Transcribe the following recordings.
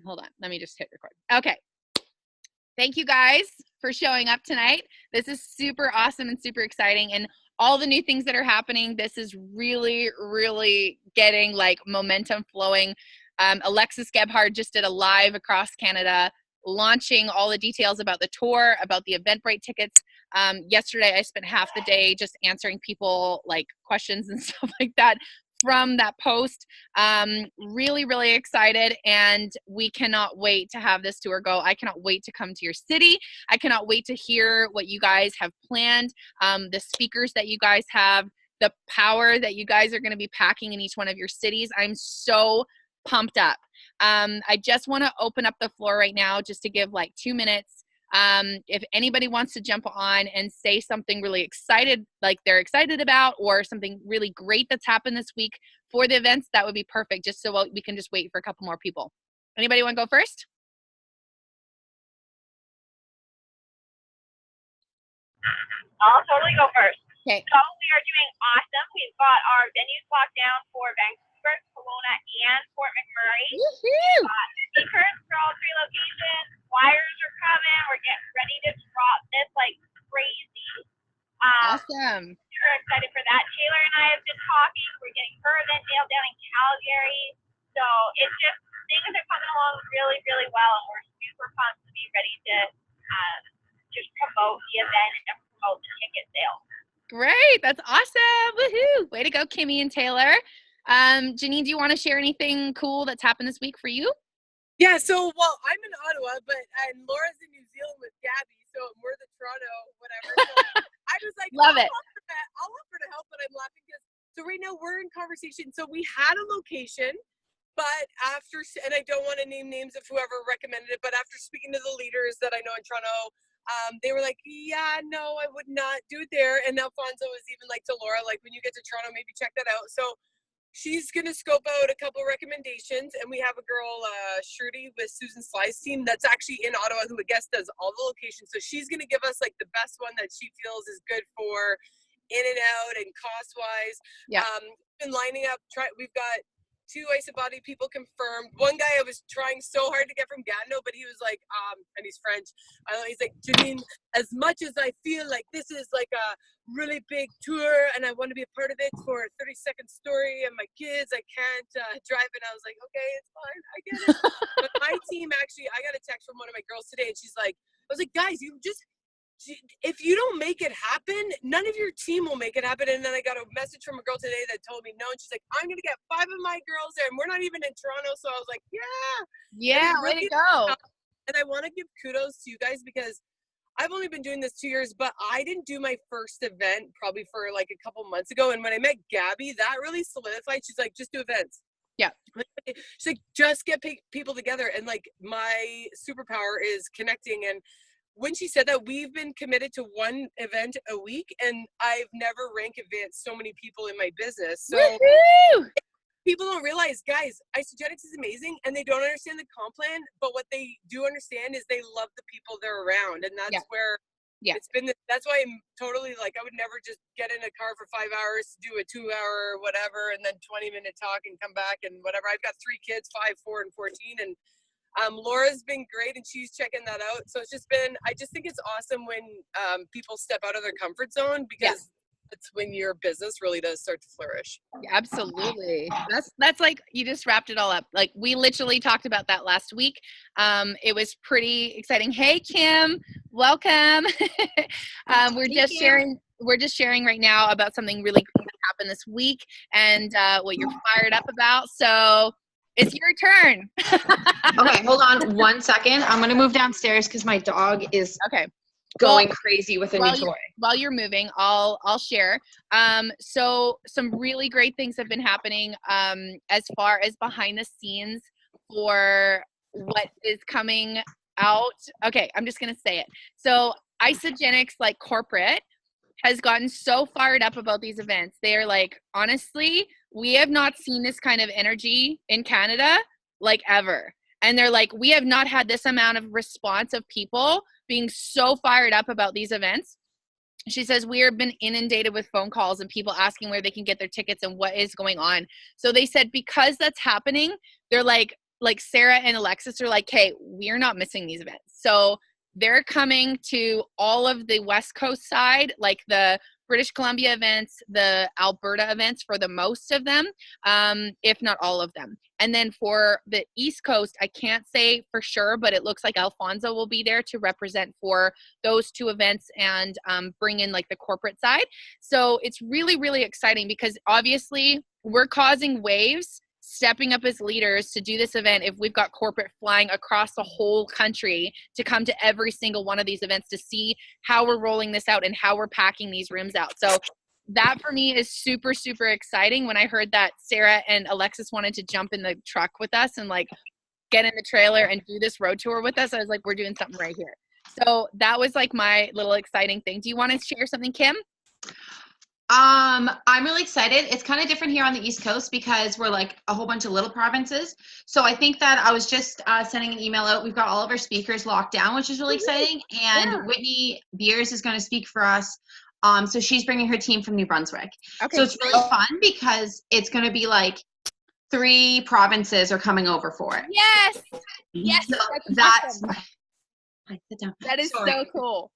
hold on. Let me just hit record. Okay. Thank you guys for showing up tonight. This is super awesome and super exciting. And all the new things that are happening, this is really, really getting like momentum flowing. Alexis Gebhard just did a live across Canada, launching all the details about the tour, about the Eventbrite tickets. Yesterday, I spent half the day just answering people like questions and stuff like that from that post. Really, really excited, and we cannot wait to have this tour go. I cannot wait to come to your city. I cannot wait to hear what you guys have planned, the speakers that you guys have, the power that you guys are going to be packing in each one of your cities. I'm so pumped up. I just want to open up the floor right now just to give like 2 minutes. If anybody wants to jump on and say something really excited, like they're excited about, or something really great that's happened this week for the events, that would be perfect, just so we can just wait for a couple more people. Anybody want to go first? I'll totally go first. Okay. So we are doing awesome. We've got our venues locked down for Vancouver, Kelowna, and Fort McMurray. Woohoo! We've got speakers for all 3 locations. Flyers are coming. We're getting ready to drop this like crazy. Awesome. Super excited for that. Taylor and I have been talking. We're getting her event nailed down in Calgary. So it's just, things are coming along really, really well, and we're super pumped to be ready to just promote the event and promote the ticket sales. Great. That's awesome. Woohoo. Way to go, Kimmy and Taylor. Janine, do you want to share anything cool that's happened this week for you? Yeah, so, well, I'm in Ottawa, and Laura's in New Zealand with Gabby, so we're the Toronto, whatever. So I was like, Love it. I'll offer to help, but I'm laughing because, so right now we're in conversation. So we had a location, but after, and I don't want to name names of whoever recommended it, but after speaking to the leaders that I know in Toronto, they were like, yeah, no, I would not do it there. And Alfonso was even like to Laura, like, when you get to Toronto, maybe check that out. So she's going to scope out a couple recommendations, and we have a girl, Shruti, with Susan Sly's team that's actually in Ottawa, who I guess does all the locations. So she's going to give us like the best one that she feels is good for in and out and cost wise. Yeah. Been lining up. We've got 2 Isabati people confirmed. One guy I was trying so hard to get from Gatineau, but he was like, and he's French. He's like, Janine, as much as I feel like this is like a really big tour and I want to be a part of it for a 30-second story and my kids, I can't drive it. I was like, okay, it's fine. I get it. But my team, actually, I got a text from one of my girls today, and she's like, I was like, guys, if you don't make it happen, none of your team will make it happen. And then I got a message from a girl today that told me no, and she's like, I'm going to get 5 of my girls there, and we're not even in Toronto. So I was like, yeah, way to go. And I want to give kudos to you guys, because I've only been doing this 2 years, but I didn't do my first event probably for like a couple months ago. And when I met Gabby, that really solidified. She's like, just do events. Yeah. She's like, just get people together. And like, my superpower is connecting. And when she said that, we've been committed to 1 event a week, and I've never rank advanced so many people in my business. So Woo-hoo! People don't realize, guys, Isogenics is amazing, and they don't understand the comp plan, but what they do understand is they love the people they're around, and that's where it's been. That's why I'm totally like, I would never just get in a car for 5 hours to do a 2-hour whatever, and then 20-minute talk and come back and whatever. I've got 3 kids, 5, 4, and 14, and Laura's been great, and she's checking that out. So it's just been, I just think it's awesome when people step out of their comfort zone, because that's when your business really does start to flourish. Absolutely. That's like, you just wrapped it all up. Like, we literally talked about that last week. It was pretty exciting. Hey, Kim, welcome. We're just sharing right now about something really cool that happened this week, and what you're fired up about. So it's your turn. Okay, hold on 1 second. I'm going to move downstairs because my dog is going crazy with a new toy. While you're moving, I'll share. So some really great things have been happening as far as behind the scenes for what is coming out. Okay, I'm just going to say it. So Isogenics, like corporate, has gotten so fired up about these events. They are like, honestly, we have not seen this kind of energy in Canada like ever. And they're like, we have not had this amount of response of people being so fired up about these events. She says, we have been inundated with phone calls and people asking where they can get their tickets and what is going on. So they said, because that's happening, they're like, like Sarah and Alexis are like, hey, we're not missing these events. So they're coming to all of the West Coast side, like the British Columbia events, the Alberta events for the most of them, if not all of them. And then for the East Coast, I can't say for sure, but it looks like Alfonso will be there to represent for those two events and bring in like the corporate side. So it's really, really exciting because obviously we're causing waves, stepping up as leaders to do this event if we've got corporate flying across the whole country to come to every single one of these events to see how we're rolling this out and how we're packing these rooms out. So that for me is super, super exciting. When I heard that Sarah and Alexis wanted to jump in the truck with us and like get in the trailer and do this road tour with us, I was like, we're doing something right here. So that was like my little exciting thing. Do you want to share something, Kim? I'm really excited. It's kind of different here on the East Coast because we're like a whole bunch of little provinces. So I think that I was just sending an email out. We've got all of our speakers locked down, which is really exciting. And Whitney Beers is going to speak for us. So she's bringing her team from New Brunswick. Okay. So it's really fun because it's going to be like 3 provinces are coming over for it. Yes. Yes. So that's awesome. That is so cool.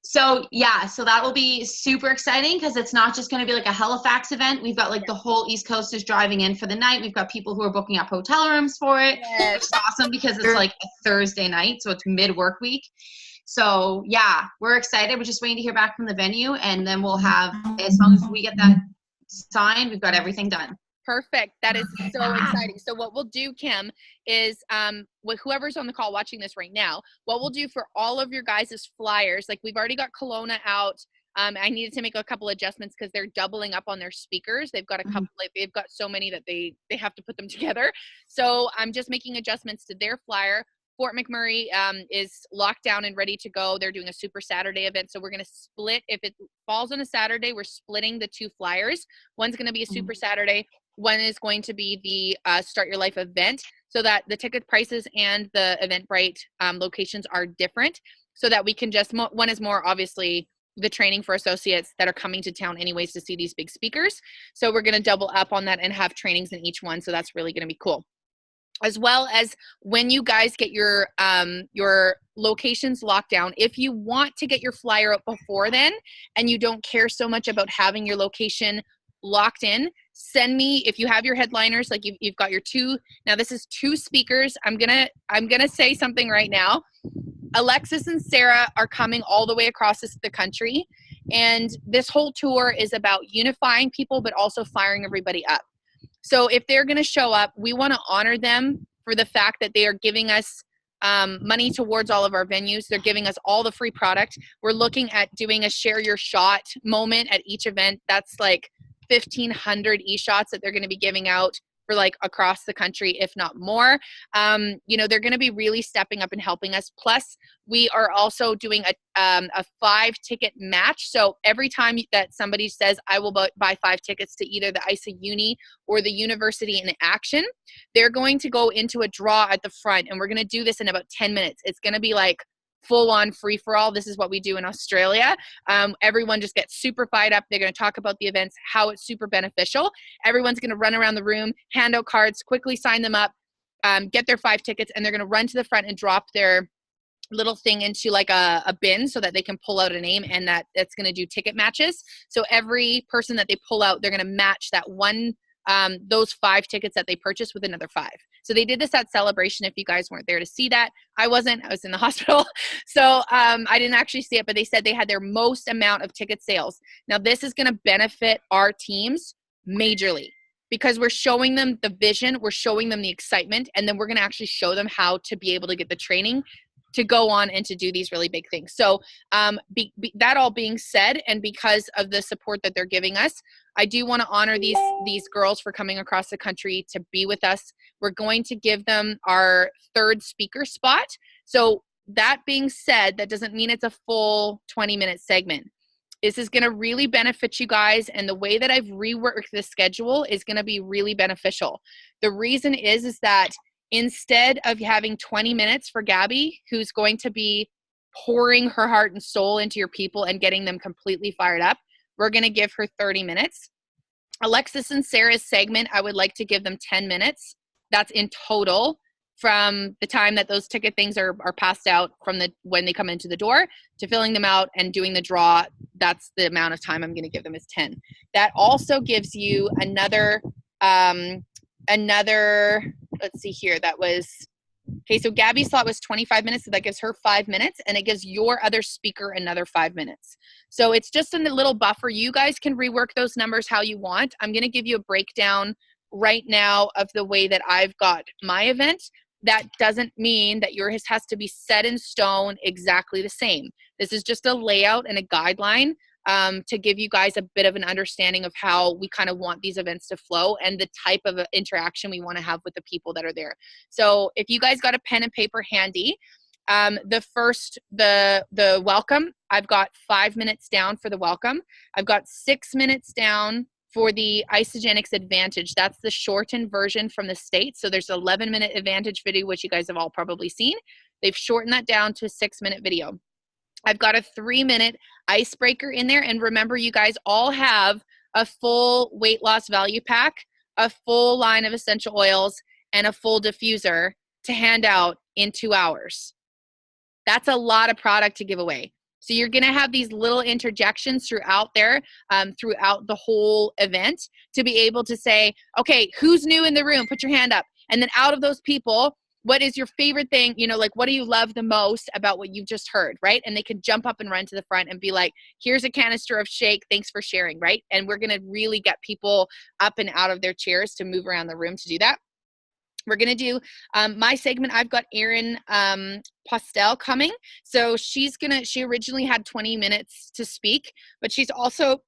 So yeah, so that will be super exciting because it's not just going to be like a Halifax event. We've got like the whole East Coast is driving in for the night. We've got people who are booking up hotel rooms for it. Yes. It's awesome because it's like a Thursday night, so it's mid-work week. So yeah, we're excited. We're just waiting to hear back from the venue, and then we'll have, as long as we get that signed, we've got everything done. Perfect. That is so exciting. So what we'll do, Kim, is with whoever's on the call watching this right now, what we'll do for all of your guys' flyers, like we've already got Kelowna out. I needed to make a couple adjustments because they're doubling up on their speakers. They've got a couple, like they've got so many that they have to put them together. So I'm just making adjustments to their flyer. Fort McMurray is locked down and ready to go. They're doing a Super Saturday event. So we're going to split. If it falls on a Saturday, we're splitting the 2 flyers. One's going to be a Super Saturday. One is going to be the Start Your Life event, so that the ticket prices and the Eventbrite locations are different, so that we can just, one is more obviously the training for associates that are coming to town anyways to see these big speakers. So we're going to double up on that and have trainings in each one. So that's really going to be cool. As well as when you guys get your locations locked down, if you want to get your flyer up before then and you don't care so much about having your location locked in, send me, if you have your headliners, like you've got your 2, now this is 2 speakers. I'm gonna say something right now. Alexis and Sarah are coming all the way across the country, and this whole tour is about unifying people but also firing everybody up. So if they're going to show up, we want to honor them for the fact that they are giving us money towards all of our venues. They're giving us all the free product. We're looking at doing a share your shot moment at each event. That's like 1,500 e-shots that they're going to be giving out for like across the country, if not more. You know, they're going to be really stepping up and helping us. Plus, we are also doing a 5-ticket match. So every time that somebody says, I will buy 5 tickets to either the ISA Uni or the University in Action, they're going to go into a draw at the front. And we're going to do this in about 10 minutes. It's going to be like full-on free-for-all. This is what we do in Australia. Everyone just gets super fired up. They're going to talk about the events, how it's super beneficial. Everyone's going to run around the room, hand out cards, quickly sign them up, get their 5 tickets, and they're going to run to the front and drop their little thing into like a bin so that they can pull out a name, and that's going to do ticket matches. So every person that they pull out, they're going to match that one, those 5 tickets that they purchased with another 5. So they did this at Celebration. If you guys weren't there to see that, I was in the hospital. So I didn't actually see it, but they said they had their most amount of ticket sales. Now this is going to benefit our teams majorly because we're showing them the vision, we're showing them the excitement, and then we're going to actually show them how to be able to get the training to go on and to do these really big things. So that all being said, and because of the support that they're giving us, I do want to honor these girls for coming across the country to be with us. We're going to give them our 3rd speaker spot. So that being said, that doesn't mean it's a full 20-minute segment. This is going to really benefit you guys, and the way that I've reworked the schedule is going to be really beneficial. The reason is that instead of having 20 minutes for Gabby, who's going to be pouring her heart and soul into your people and getting them completely fired up, we're going to give her 30 minutes. Alexis and Sarah's segment, I would like to give them 10 minutes. That's in total. from the time that those ticket things are passed out from when they come into the door to filling them out and doing the draw. That's the amount of time I'm going to give them is 10. That also gives you another, let's see here. That was, okay, so Gabby's slot was 25 minutes, so that gives her 5 minutes, and it gives your other speaker another 5 minutes. So it's just a little buffer. You guys can rework those numbers how you want. I'm going to give you a breakdown right now of the way that I've got my event. That doesn't mean that yours has to be set in stone exactly the same. This is just a layout and a guideline to give you guys a bit of an understanding of how we kind of want these events to flow and the type of interaction we want to have with the people that are there. So if you guys got a pen and paper handy, the welcome, I've got 5 minutes down for the welcome. I've got 6 minutes down for the Isagenix Advantage. That's the shortened version from the States. So there's an 11-minute Advantage video, which you guys have all probably seen. They've shortened that down to a 6-minute video. I've got a 3-minute icebreaker in there. And remember, you guys all have a full weight loss value pack, a full line of essential oils, and a full diffuser to hand out in 2 hours. That's a lot of product to give away. So you're going to have these little interjections throughout there, throughout the whole event to be able to say, okay, who's new in the room? Put your hand up. And then out of those people, what is your favorite thing? You know, like, what do you love the most about what you've just heard, right? And they can jump up and run to the front and be like, here's a canister of shake. Thanks for sharing, right? And we're going to really get people up and out of their chairs to move around the room to do that. We're going to do my segment. I've got Erin Postel coming. So she originally had 20 minutes to speak, but she's also,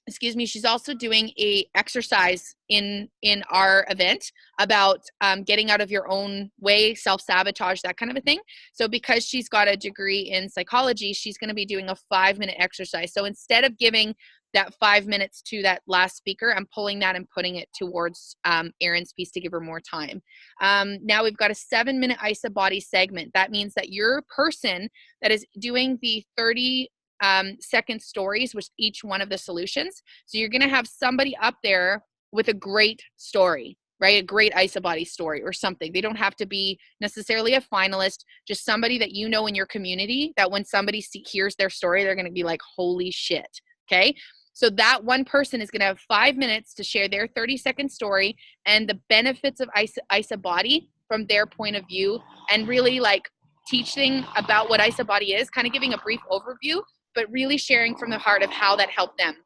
she's also doing a exercise in our event about getting out of your own way, self-sabotage, that kind of a thing. So because she's got a degree in psychology, she's going to be doing a 5-minute exercise. So instead of giving that 5 minutes to that last speaker, I'm pulling that and putting it towards Erin's piece to give her more time. Now we've got a 7-minute IsaBody segment. That means that your person that is doing the 30-second stories with each one of the solutions. So you're going to have somebody up there with a great story, right? A great IsaBody story or something. They don't have to be necessarily a finalist, just somebody that you know in your community that when somebody hears their story, they're going to be like, holy shit. Okay. So that one person is going to have 5 minutes to share their 30-second story and the benefits of IsaBody from their point of view, and really like teaching about what IsaBody is, kind of giving a brief overview, but really sharing from the heart of how that helped them.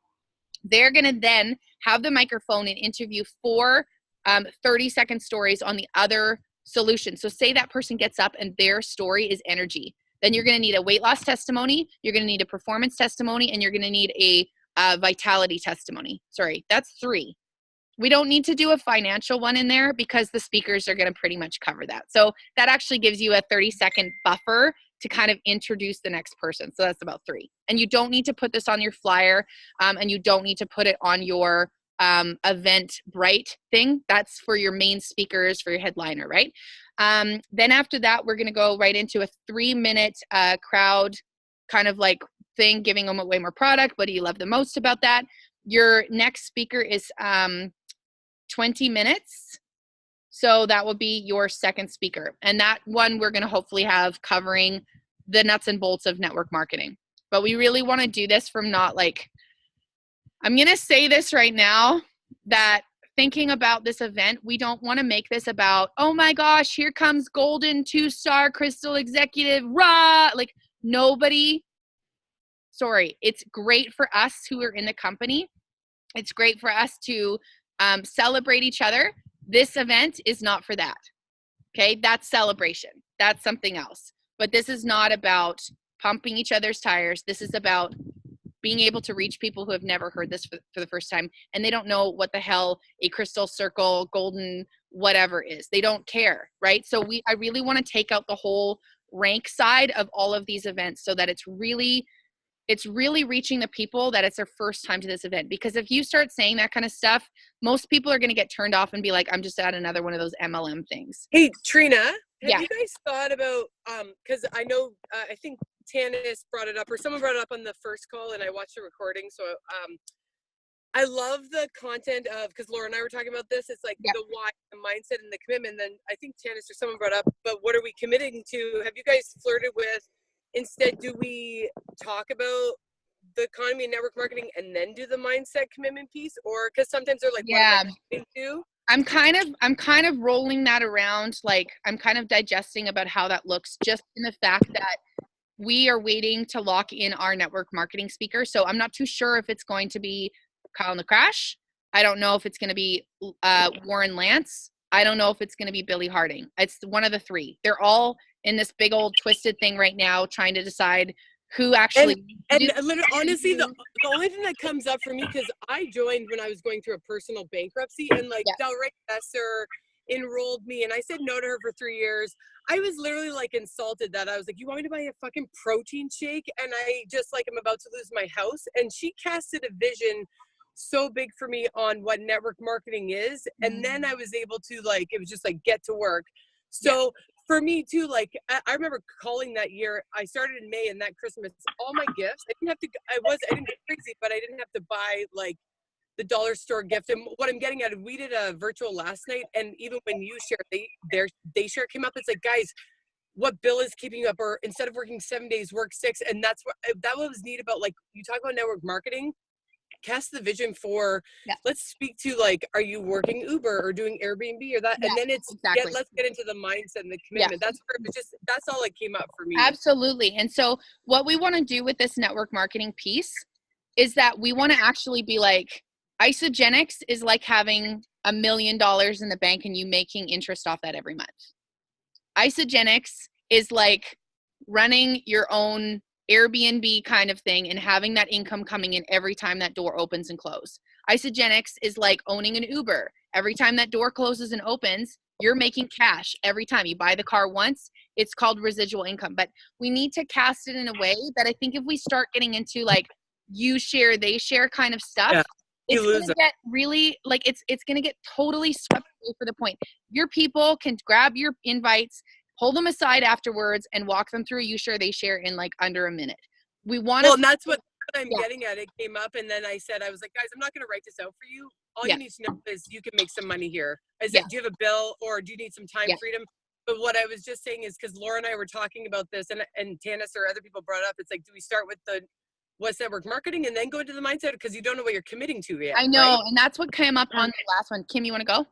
They're going to then have the microphone and interview 4 30-second stories on the other solution. So say that person gets up and their story is energy. Then you're going to need a weight loss testimony, you're going to need a performance testimony, and you're going to need a vitality testimony. Sorry, that's 3. We don't need to do a financial one in there because the speakers are going to pretty much cover that. So that actually gives you a 30-second buffer to kind of introduce the next person. So that's about 3. And you don't need to put this on your flyer, and you don't need to put it on your Eventbrite thing. That's for your main speakers, for your headliner, right? Then after that, we're going to go right into a 3-minute crowd kind of like thing, giving them away more product. What do you love the most about that? Your next speaker is 20 minutes. So that will be your second speaker. And that one we're going to hopefully have covering the nuts and bolts of network marketing. But we really want to do this from not like, I'm going to say this right now, that thinking about this event, we don't want to make this about, oh my gosh, here comes golden 2-star crystal executive, rah! Like nobody, sorry, it's great for us who are in the company. It's great for us to celebrate each other. This event is not for that. Okay, that's celebration. That's something else. But this is not about pumping each other's tires. This is about being able to reach people who have never heard this for the first time, and they don't know what the hell a crystal circle, golden, whatever is. They don't care, right? So I really want to take out the whole rank side of all of these events so that it's really reaching the people that it's their first time to this event. Because if you start saying that kind of stuff, most people are going to get turned off and be like, I'm just at another one of those MLM things. Hey, Trina, have Yeah. you guys thought about, because I know, I think Tanis brought it up, or someone brought it up on the first call, and I watched the recording, so I love the content of, because Laura and I were talking about this, it's like Yep. the why, the mindset, and the commitment. Then I think Janice or someone brought up, but what are we committing to? Have you guys flirted with, instead, do we talk about the economy and network marketing and then do the mindset commitment piece? Or, because sometimes they're like, Yeah. what am I committing to? I'm kind of rolling that around. Like, I'm kind of digesting about how that looks, just in the fact that we are waiting to lock in our network marketing speaker. So I'm not too sure if it's going to be Kyle McCrash. I don't know if it's going to be Warren Lance. I don't know if it's going to be Billy Harding. It's one of the three. They're all in this big old twisted thing right now, trying to decide who actually. And literally, honestly, the only thing that comes up for me, because I joined when I was going through a personal bankruptcy, and like Delray Besser enrolled me, and I said no to her for 3 years. I was literally like insulted that I was like, you want me to buy a fucking protein shake? And I just like, I'm about to lose my house. And she casted a vision so big for me on what network marketing is. And then I was able to like, it was just like, get to work. So for me too, like I remember calling that year, I started in May, and that Christmas, all my gifts, I didn't get crazy, but I didn't have to buy like the dollar store gift. And what I'm getting at, we did a virtual last night, and even when you share, they share came up, it's like, guys, what bill is keeping you up? Or instead of working 7 days, work 6. And that's what was neat about, like, you talk about network marketing, cast the vision for, let's speak to, like, are you working Uber or doing Airbnb or that? And then it's, let's get into the mindset and the commitment. That's where it was just, that's all that came up for me. Absolutely. And so what we want to do with this network marketing piece is that we want to actually be like, Isagenix is like having $1 million in the bank and you making interest off that every month. Isagenix is like running your own Airbnb kind of thing and having that income coming in every time that door opens and closes. Isagenix is like owning an Uber. Every time that door closes and opens, you're making cash every time. You buy the car once, it's called residual income. But we need to cast it in a way that I think if we start getting into like you share, they share kind of stuff, it's going to get really, like, it's going to get totally swept away for the point. Your people can grab your invites, pull them aside afterwards, and walk them through a you share, they share in like under a minute. We want to. Well, and that's what I'm getting at. It came up, and then I said, I was like, guys, I'm not going to write this out for you. All you need to know is you can make some money here. I said, do you have a bill, or do you need some time freedom? But what I was just saying is, because Laura and I were talking about this, and Tanis or other people brought up, it's like, do we start with what's network marketing and then go into the mindset, because you don't know what you're committing to yet? I know, right? And that's what came up on the last one. Kim, you want to go?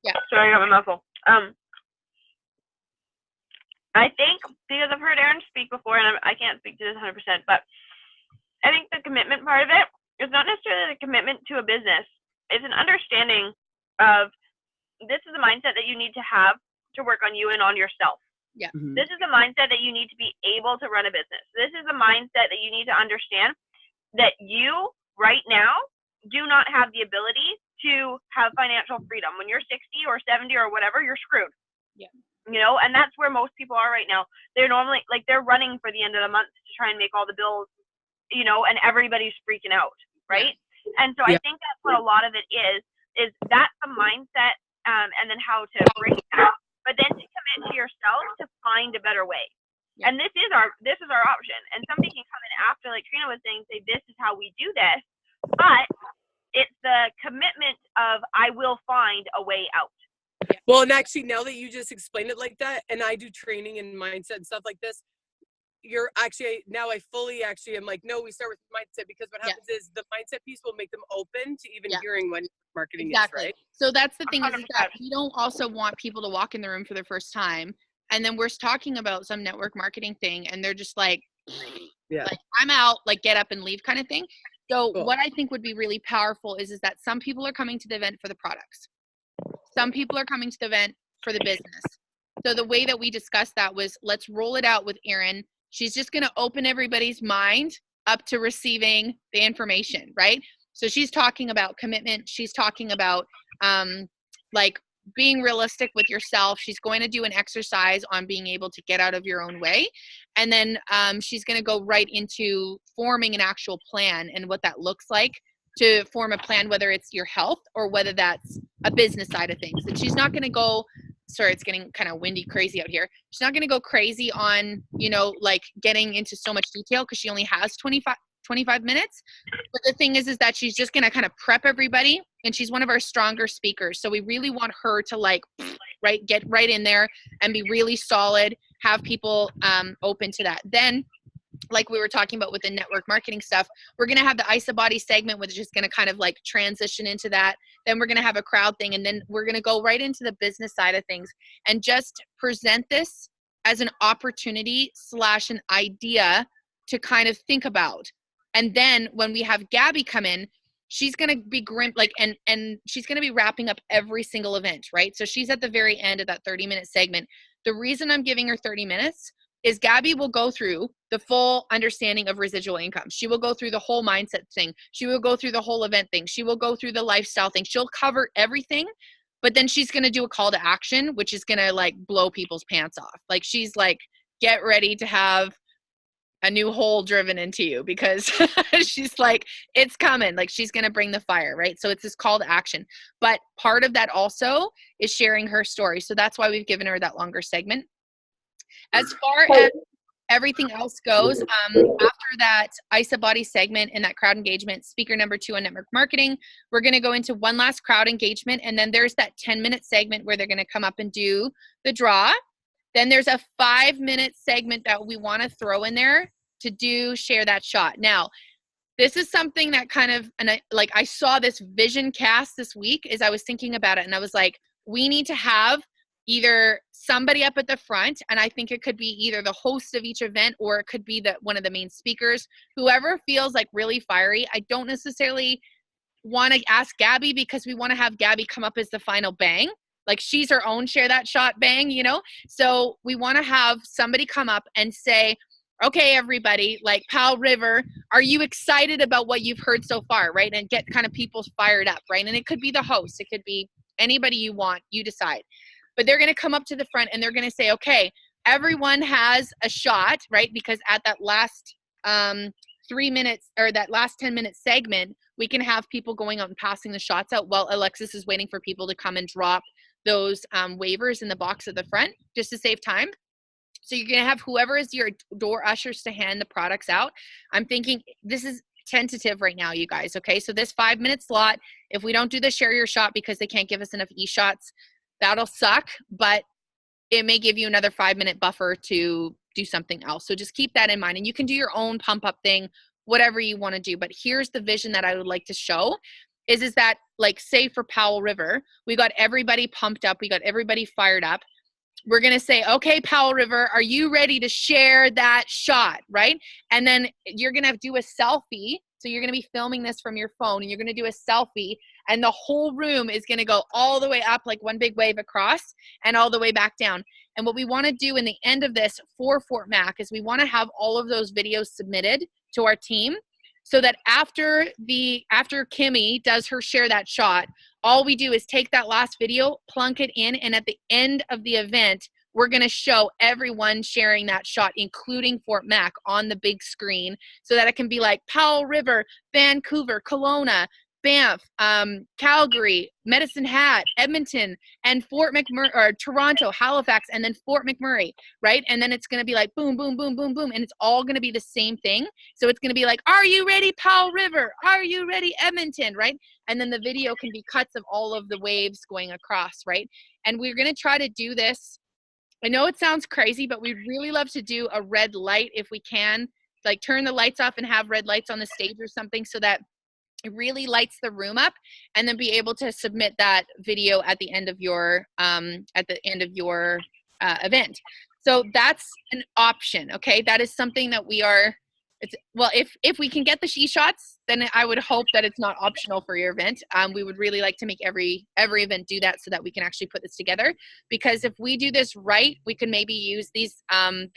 Yeah. Sorry, I got my muffle. I think, because I've heard Erin speak before, and I can't speak to this 100%, but I think the commitment part of it is not necessarily the commitment to a business. It's an understanding of, this is a mindset that you need to have to work on you and on yourself. Yeah. This is a mindset that you need to be able to run a business. This is a mindset that you need to understand that you right now do not have the ability to have financial freedom. When you're 60 or 70 or whatever, you're screwed. Yeah. You know, and that's where most people are right now. They're normally, like, they're running for the end of the month to try and make all the bills, you know, and everybody's freaking out, right? And so I think that's what a lot of it is that's the mindset, and then how to break that, but then to commit to yourself to find a better way. And this is our option. And somebody can come in after, like Trina was saying, say, this is how we do this, but it's the commitment of, I will find a way out. Well, and actually, now that you just explained it like that, and I do training and mindset and stuff like this, you're actually, now I fully actually am like, no, we start with mindset, because what happens is the mindset piece will make them open to even hearing what marketing is, right? So that's the thing, is that we don't also want people to walk in the room for the first time, and then we're talking about some network marketing thing, and they're just like, like, I'm out, like, get up and leave kind of thing. So what I think would be really powerful is that some people are coming to the event for the products. Some people are coming to the event for the business. So the way that we discussed that was, let's roll it out with Erin. She's just going to open everybody's mind up to receiving the information, right? So she's talking about commitment. She's talking about like being realistic with yourself. She's going to do an exercise on being able to get out of your own way. And then she's going to go right into forming an actual plan and what that looks like to form a plan, whether it's your health or whether that's a business side of things. And she's not going to go, sorry, it's getting kind of windy, crazy out here. She's not going to go crazy on, you know, like getting into so much detail, because she only has 25 minutes. But the thing is that she's just going to kind of prep everybody, and she's one of our stronger speakers. So we really want her to like, right, get right in there and be really solid, have people open to that. Then, like we were talking about with the network marketing stuff, we're going to have the IsaBody segment, which is going to kind of like transition into that. Then we're going to have a crowd thing. And then we're going to go right into the business side of things and just present this as an opportunity / an idea to kind of think about. And then when we have Gabby come in, she's going to be grim, like, and she's going to be wrapping up every single event, right? So she's at the very end of that 30-minute segment. The reason I'm giving her 30 minutes is Gabby will go through the full understanding of residual income. She will go through the whole mindset thing. She will go through the whole event thing. She will go through the lifestyle thing. She'll cover everything, but then she's going to do a call to action, which is going to like blow people's pants off. Like she's like, get ready to have a new hole driven into you, because she's like, it's coming. Like she's going to bring the fire, right? So it's this call to action. But part of that also is sharing her story. So that's why we've given her that longer segment. As far as everything else goes, after that IsaBody segment and that crowd engagement, speaker number 2 on network marketing, we're going to go into one last crowd engagement. And then there's that 10-minute segment where they're going to come up and do the draw. Then there's a 5-minute segment that we want to throw in there to do share that shot. Now, this is something that kind of, and I saw this vision cast this week as I was thinking about it. And I was like, we need to have either somebody up at the front, and I think it could be either the host of each event or it could be one of the main speakers, whoever feels like really fiery. I don't necessarily want to ask Gabby, because we want to have Gabby come up as the final bang. Like she's her own share that shot bang, you know? So we want to have somebody come up and say, okay, everybody, like Powell River, are you excited about what you've heard so far, right? And get kind of people fired up, right? And it could be the host. It could be anybody you want, you decide. But they're going to come up to the front and they're going to say, okay, everyone has a shot, right? Because at that last 3 minutes or that last 10-minute segment, we can have people going out and passing the shots out while Alexis is waiting for people to come and drop those waivers in the box at the front, just to save time. So you're going to have whoever is your door ushers to hand the products out. I'm thinking this is tentative right now, you guys. Okay. So this 5-minute slot, if we don't do the share your shot because they can't give us enough e-shots, that'll suck, but it may give you another 5-minute buffer to do something else. So just keep that in mind. And you can do your own pump up thing, whatever you want to do. But here's the vision that I would like to show is that, like, say for Powell River, we got everybody pumped up. We got everybody fired up. We're going to say, okay, Powell River, are you ready to share that shot, right? And then you're going to do a selfie. So you're going to be filming this from your phone and you're going to do a selfie, and the whole room is going to go all the way up like one big wave across and all the way back down. And what we want to do in the end of this for Fort Mac is we want to have all of those videos submitted to our team, so that after Kimmy does her share that shot, all we do is take that last video, plunk it in, and at the end of the event, we're going to show everyone sharing that shot, including Fort Mac, on the big screen, so that it can be like Powell River, Vancouver, Kelowna, Banff, Calgary, Medicine Hat, Edmonton, and Fort McMurray, or Toronto, Halifax, and then Fort McMurray, right? And then it's going to be like boom, boom, boom, boom, boom, and it's all going to be the same thing. So it's going to be like, are you ready, Powell River? Are you ready, Edmonton, right? And then the video can be cuts of all of the waves going across, right? And we're going to try to do this. I know it sounds crazy, but we'd really love to do a red light if we can, like turn the lights off and have red lights on the stage or something, so that it really lights the room up, and then be able to submit that video at the end of your event. So that's an option. Okay. That is something that we are, well, if we can get the e-shots, then I would hope that it's not optional for your event. We would really like to make every event do that, so that we can actually put this together. Because if we do this right, we can maybe use these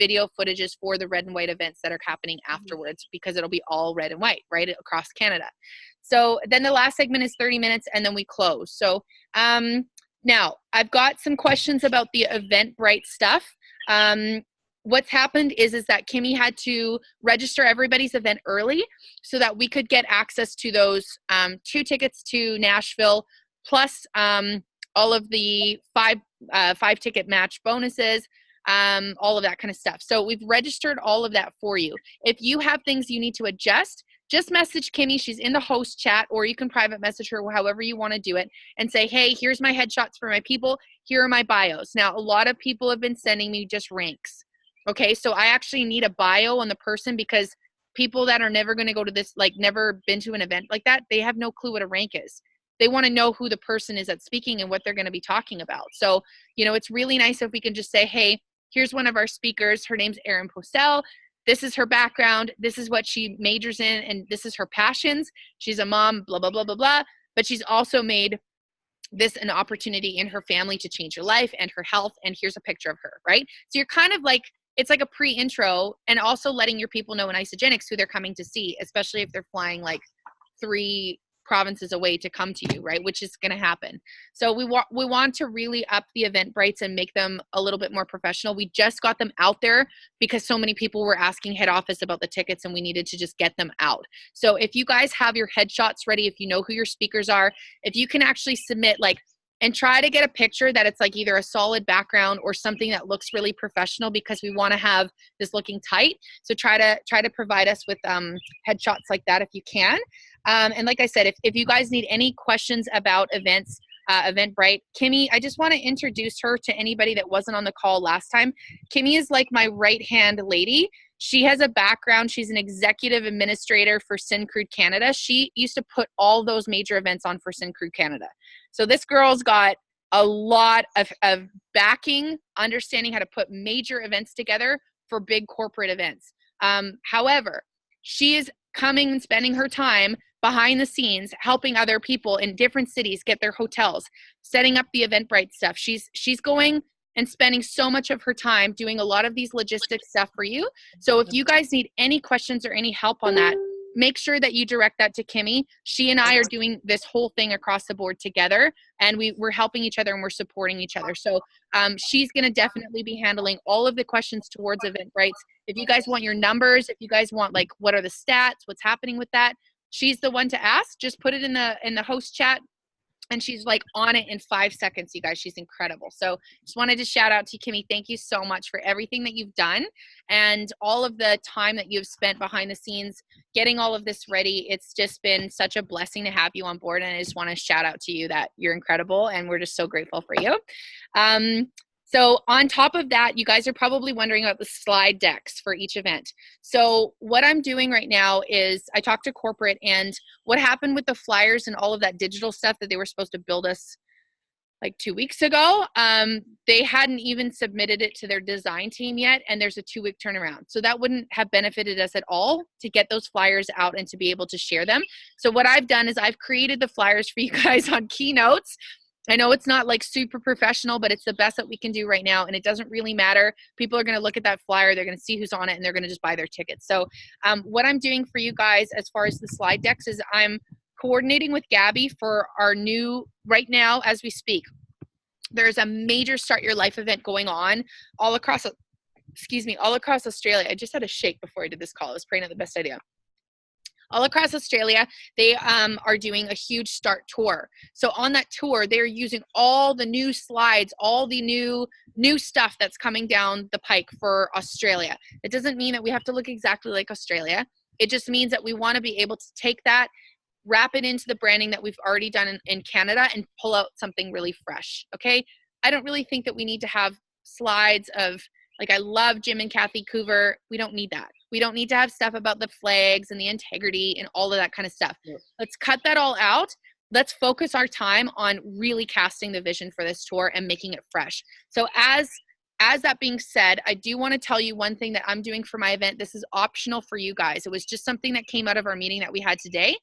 video footages for the red and white events that are happening afterwards, because it'll be all red and white, right, across Canada. So then the last segment is 30 minutes, and then we close. So now I've got some questions about the Eventbrite stuff. What's happened is that Kimmy had to register everybody's event early, so that we could get access to those 2 tickets to Nashville, plus all of the five ticket match bonuses, all of that kind of stuff. So we've registered all of that for you. If you have things you need to adjust, just message Kimmy. She's in the host chat, or you can private message her however you want to do it and say, hey, here's my headshots for my people. Here are my bios. Now, a lot of people have been sending me just ranks. Okay, so I actually need a bio on the person, because people that are never going to go to this, like never been to an event like that, they have no clue what a rank is. They want to know who the person is that's speaking and what they're going to be talking about. So, you know, it's really nice if we can just say, hey, here's one of our speakers. Her name's Erin Postel. This is her background. This is what she majors in, and this is her passions. She's a mom, blah, blah, blah, blah, blah. But she's also made this an opportunity in her family to change her life and her health. And here's a picture of her, right? So you're kind of like, it's like a pre-intro, and also letting your people know in Isagenix who they're coming to see, especially if they're flying like 3 provinces away to come to you, right? Which is going to happen. So we want to really up the Eventbrites and make them a little bit more professional. We just got them out there because so many people were asking head office about the tickets, and we needed to just get them out. So if you guys have your headshots ready, if you know who your speakers are, if you can actually submit like, and try to get a picture that it's like either a solid background or something that looks really professional, because we want to have this looking tight. So try to provide us with headshots like that if you can. And like I said, if you guys need any questions about events, Eventbrite, Kimmy, I just want to introduce her to anybody that wasn't on the call last time. Kimmy is like my right-hand lady. She has a background. She's an executive administrator for Syncrude Canada. She used to put all those major events on for Syncrude Canada. So this girl's got a lot of backing, understanding how to put major events together for big corporate events. However, she is coming and spending her time behind the scenes, helping other people in different cities get their hotels, setting up the Eventbrite stuff. She's going and spending so much of her time doing a lot of these logistics stuff for you. So if you guys need any questions or any help on that, make sure that you direct that to Kimmy. She and I are doing this whole thing across the board together, and we're helping each other and we're supporting each other. So she's going to definitely be handling all of the questions towards Eventbrites. If you guys want your numbers, if you guys want like what are the stats, what's happening with that, she's the one to ask. Just put it in the host chat, and she's like on it in 5 seconds, you guys. She's incredible. So just wanted to shout out to Kimmy. Thank you so much for everything that you've done and all of the time that you've spent behind the scenes getting all of this ready. It's just been such a blessing to have you on board, and I just want to shout out to you that you're incredible, and we're just so grateful for you. So on top of that, you guys are probably wondering about the slide decks for each event. So what I'm doing right now is I talked to corporate, and what happened with the flyers and all of that digital stuff that they were supposed to build us like 2 weeks ago, they hadn't even submitted it to their design team yet, and there's a 2-week turnaround. So that wouldn't have benefited us at all to get those flyers out and to be able to share them. So what I've done is I've created the flyers for you guys on Keynotes. I know it's not like super professional, but it's the best that we can do right now, and it doesn't really matter. People are going to look at that flyer, they're going to see who's on it, and they're going to just buy their tickets. So what I'm doing for you guys as far as the slide decks is I'm coordinating with Gabby for our new, right now as we speak, there's a major Start Your Life event going on all across, all across Australia. I just had a shake before I did this call. I was praying at the best idea. All across Australia, they are doing a huge start tour. So on that tour, they're using all the new slides, all the new stuff that's coming down the pike for Australia. It doesn't mean that we have to look exactly like Australia. It just means that we want to be able to take that, wrap it into the branding that we've already done in Canada, and pull out something really fresh, okay? I don't really think that we need to have slides of, like, I love Jim and Kathy Coover. We don't need that. We don't need to have stuff about the flags and the integrity and all of that kind of stuff. Yeah. Let's cut that all out. Let's focus our time on really casting the vision for this tour and making it fresh. So as that being said, I do want to tell you one thing that I'm doing for my event. This is optional for you guys. It was just something that came out of our meeting that we had today.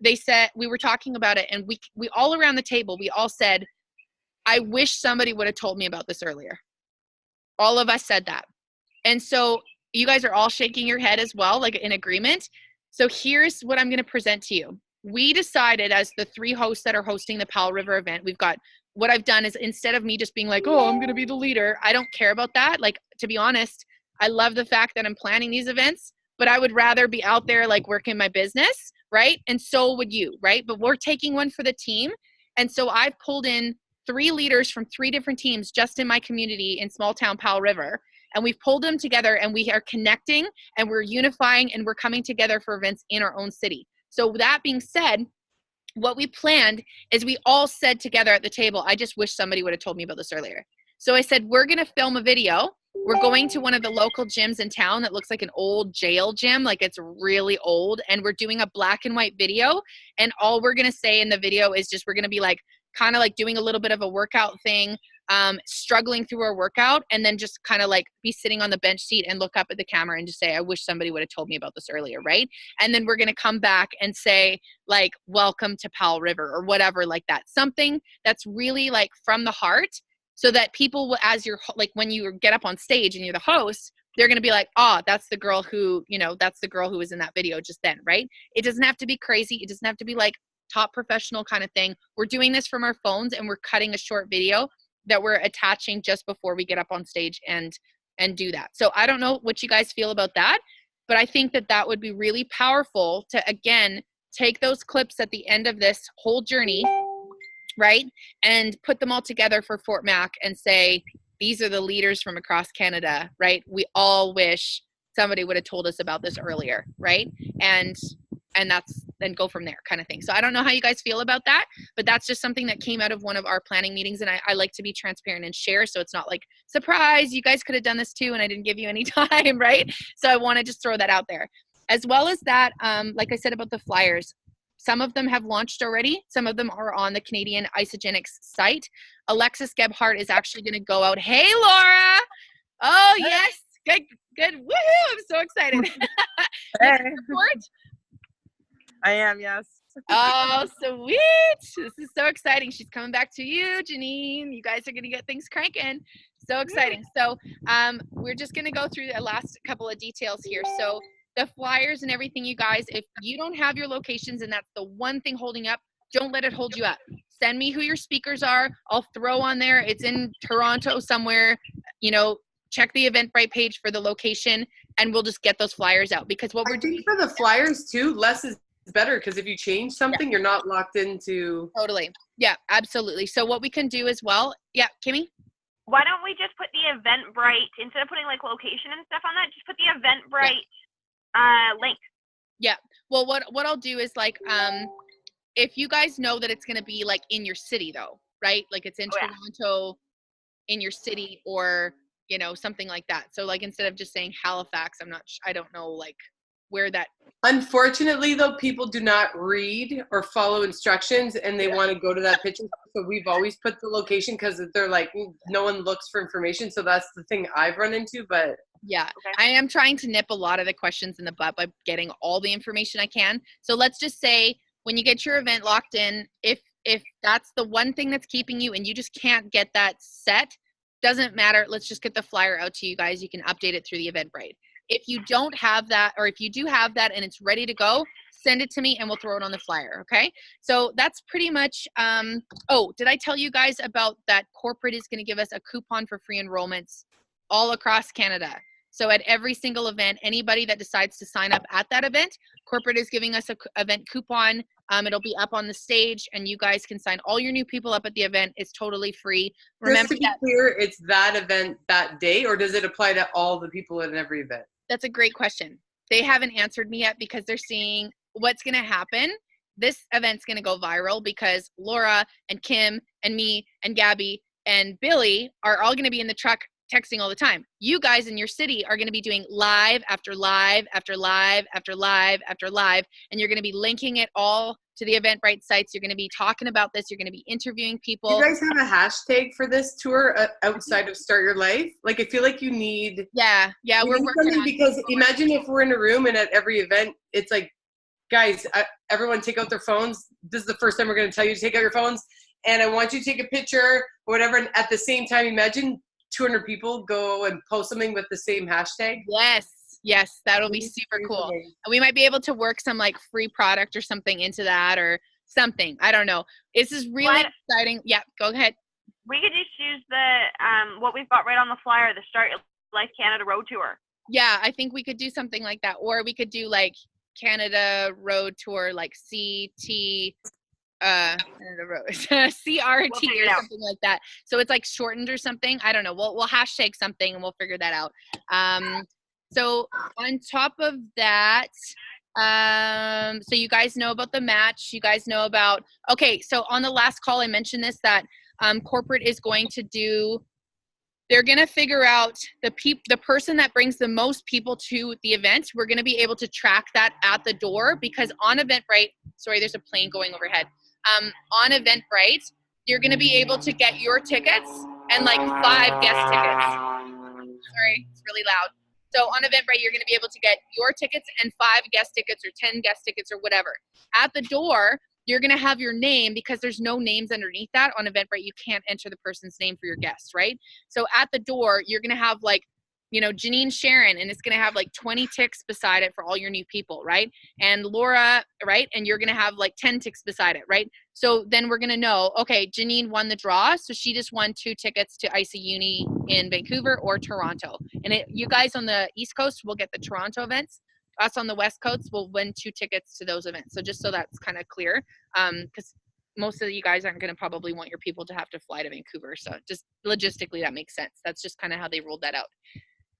They said, we were talking about it, and we all around the table, we all said, I wish somebody would have told me about this earlier. All of us said that. And so you guys are all shaking your head as well, like in agreement. So here's what I'm going to present to you. We decided, as the 3 hosts that are hosting the Powell River event, we've got, what I've done is, instead of me just being like, oh, I'm going to be the leader, I don't care about that. Like, to be honest, I love the fact that I'm planning these events, but I would rather be out there like working my business, right? And so would you, right? But we're taking one for the team. And so I've pulled in 3 leaders from 3 different teams just in my community in small town Powell River. and we've pulled them together, and we are connecting, and we're unifying, and we're coming together for events in our own city. So that being said, what we planned is we all said together at the table, I just wish somebody would have told me about this earlier. So I said, we're going to film a video. We're going to one of the local gyms in town that looks like an old jail gym, like it's really old, and we're doing a black and white video, and all we're going to say in the video is just, we're going to be like, kind of like doing a little bit of a workout thing, struggling through our workout, and then just kind of like be sitting on the bench seat and look up at the camera and just say, I wish somebody would have told me about this earlier, right? And then we're going to come back and say, like, welcome to Powell River, or whatever, like that. Something that's really like from the heart, so that people will, as you're like, when you get up on stage and you're the host, they're going to be like, oh, that's the girl who, you know, that's the girl who was in that video just then, right? It doesn't have to be crazy. It doesn't have to be like top professional kind of thing. We're doing this from our phones, and we're cutting a short video that we're attaching just before we get up on stage and do that. So I don't know what you guys feel about that, but I think that that would be really powerful to, again, take those clips at the end of this whole journey, right, and put them all together for Fort Mac and say, these are the leaders from across Canada, right? We all wish somebody would have told us about this earlier, right? And that's, then go from there kind of thing. So I don't know how you guys feel about that, but that's just something that came out of one of our planning meetings, and I like to be transparent and share, so it's not like, surprise, you guys could have done this too and I didn't give you any time, right? So I want to just throw that out there. As well as that, like I said about the flyers, some of them have launched already. Some of them are on the Canadian Isagenix site. Alexis Gebhardt is actually going to go out. Hey, Laura. Oh, yes. Good. Woohoo. I'm so excited. Hey. Report? I am, yes. Oh, sweet. This is so exciting. She's coming back to you, Janine. You guys are going to get things cranking. So exciting. So we're just going to go through the last couple of details here. So the flyers and everything, you guys, if you don't have your locations and that's the one thing holding up, don't let it hold you up. Send me who your speakers are. I'll throw on there. It's in Toronto somewhere. You know, check the Eventbrite page for the location, and we'll just get those flyers out, because what we're doing for the flyers too, less is better, because if you change something, you're not locked into. Totally. Yeah, absolutely. So what we can do as well. Yeah, Kimmy? Why don't we just put the Eventbrite, instead of putting like location and stuff on that, just put the Eventbrite link. Yeah. Well, what I'll do is like, if you guys know that it's going to be like in your city though, right? Like it's in Toronto, in your city, or, you know, something like that. So like, instead of just saying Halifax, I don't know like where that. Unfortunately though, people do not read or follow instructions, and they want to go to that picture. So we've always put the location, because they're like, no one looks for information. So that's the thing I've run into, but. Yeah, okay. I am trying to nip a lot of the questions in the butt by getting all the information I can. So let's just say, when you get your event locked in, if that's the one thing that's keeping you and you just can't get that set, doesn't matter. Let's just get the flyer out to you guys. You can update it through the Eventbrite. If you don't have that, or if you do have that and it's ready to go, send it to me and we'll throw it on the flyer, okay? So that's pretty much, oh, did I tell you guys about that corporate is gonna give us a coupon for free enrollments all across Canada? So at every single event, anybody that decides to sign up at that event, corporate is giving us a event coupon. It'll be up on the stage, and you guys can sign all your new people up at the event. It's totally free. Remember, just to be clear, it's that event that day, or does it apply to all the people at every event? That's a great question. They haven't answered me yet, because they're seeing what's going to happen. This event's going to go viral because Laura and Kim and me and Gabby and Billy are all going to be in the truck texting all the time. You guys in your city are going to be doing live after live after live after live after live, and you're going to be linking it all to the Eventbrite sites. You're going to be talking about this. You're going to be interviewing people. Do you guys have a hashtag for this tour outside of Start Your Life? Like, I feel like you need. Yeah, we're working on. Because imagine if we're in a room and at every event, it's like, guys, everyone take out their phones. This is the first time we're going to tell you to take out your phones, and I want you to take a picture or whatever. And at the same time, imagine 200 people go and post something with the same hashtag. Yes, that'll be super cool. And we might be able to work some like free product or something into that, or something. I don't know. This is really exciting. Yeah, go ahead. We could just use the what we've got right on the flyer, the Start Your Life Canada Road Tour. Yeah, I think we could do something like that, or we could do like Canada Road Tour, like CT I don't know, CRT figure or it out. something like that. So it's like shortened or something. I don't know. We'll hashtag something and we'll figure that out. So on top of that, so you guys know about the match. You guys know about, okay, so on the last call I mentioned this, that corporate is going to do, they're going to figure out the person that brings the most people to the event. We're going to be able to track that at the door, because on Eventbrite, sorry, there's a plane going overhead. On Eventbrite, you're going to be able to get your tickets and like 5 guest tickets. Sorry, it's really loud. So on Eventbrite, you're going to be able to get your tickets and 5 guest tickets or 10 guest tickets or whatever. At the door, you're going to have your name, because there's no names underneath that. On Eventbrite, you can't enter the person's name for your guests, right? So at the door, you're going to have like, you know, Janine Sharon, and it's going to have like 20 ticks beside it for all your new people, right? And Laura, right? And you're going to have like 10 ticks beside it, right? So then we're going to know, okay, Janine won the draw, so she just won 2 tickets to ISA Uni in Vancouver or Toronto. And you guys on the East Coast will get the Toronto events. Us on the West Coast will win 2 tickets to those events. So just so that's kind of clear, because most of you guys aren't going to probably want your people to have to fly to Vancouver. So just logistically, that makes sense. That's just kind of how they rolled that out.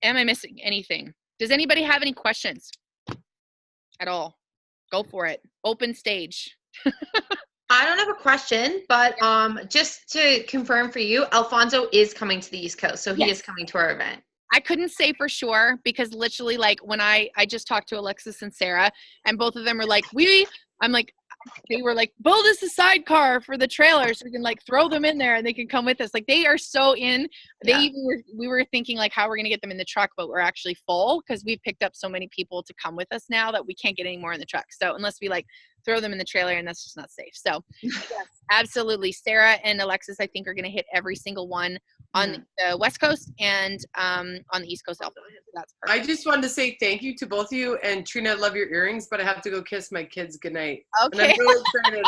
Am I missing anything? Does anybody have any questions at all? Go for it. Open stage. I don't have a question, but just to confirm for you, Alfonso is coming to the East Coast, so he Yes. is coming to our event. I couldn't say for sure, because literally, like, when I just talked to Alexis and Sarah, and both of them were like, I'm like, they were like, build us a sidecar for the trailer so we can like throw them in there and they can come with us. Like, they are so in. We were thinking like how we're gonna get them in the truck, but we're actually full because we've picked up so many people to come with us now that we can't get any more in the truck. So unless we like throw them in the trailer, and that's just not safe. So yes, absolutely. Sarah and Alexis, I think, are gonna hit every single one on the West Coast and on the East Coast also. That's perfect. I just wanted to say thank you to both of you. And Trina, I love your earrings, but I have to go kiss my kids goodnight. And Okay. I'm really excited.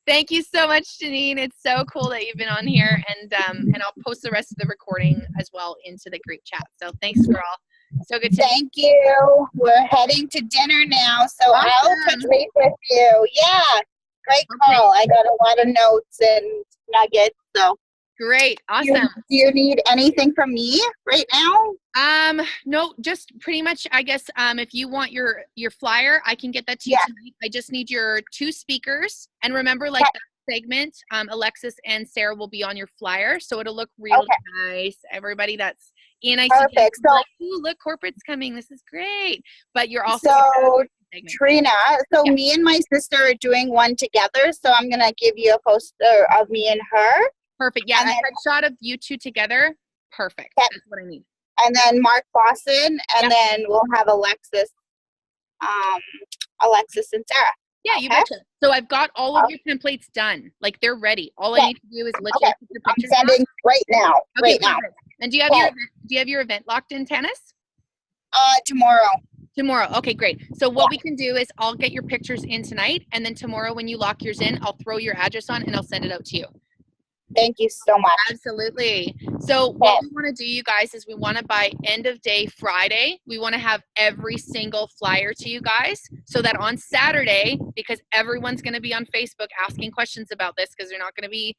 Thank you so much, Janine. It's so cool that you've been on here, and I'll post the rest of the recording as well into the group chat. So thanks, girl. So good to Thank you. We're heading to dinner now, so I'll touch Awesome. base with you. Yeah, great call. I got a lot of notes and nuggets. So, Great. Awesome. do you need anything from me right now? No, just pretty much, I guess, if you want your flyer, I can get that to you Yeah. tonight. I just need your 2 speakers. And remember, like, that segment, Alexis and Sarah will be on your flyer, so it'll look real nice. Everybody that's in ICD, Perfect. So- like, ooh, look, corporate's coming. This is great. But you're also So, segment. Trina, so Yeah. me and my sister are doing one together, so I'm going to give you a poster of me and her. Perfect. Yeah, and a then- headshot of you 2 together. Perfect. Yeah. That's what I need. And then Mark Boston, and then we'll have Alexis and Sarah. Yeah, you Okay. betcha. So I've got all of your templates done. Like, they're ready. All I Okay. need to do is literally put your I'm pictures on. sending right now. Okay, Right now. perfect. And do you have your event locked in, Tennis? Tomorrow. Tomorrow. Okay, great. So what we can do is I'll get your pictures in tonight, and then tomorrow when you lock yours in, I'll throw your address on and I'll send it out to you. Thank you so much. Absolutely. So what we want to do, you guys, is we want to, by end of day Friday, we want to have every single flyer to you guys, so that on Saturday, because everyone's going to be on Facebook asking questions about this, because they're not going to be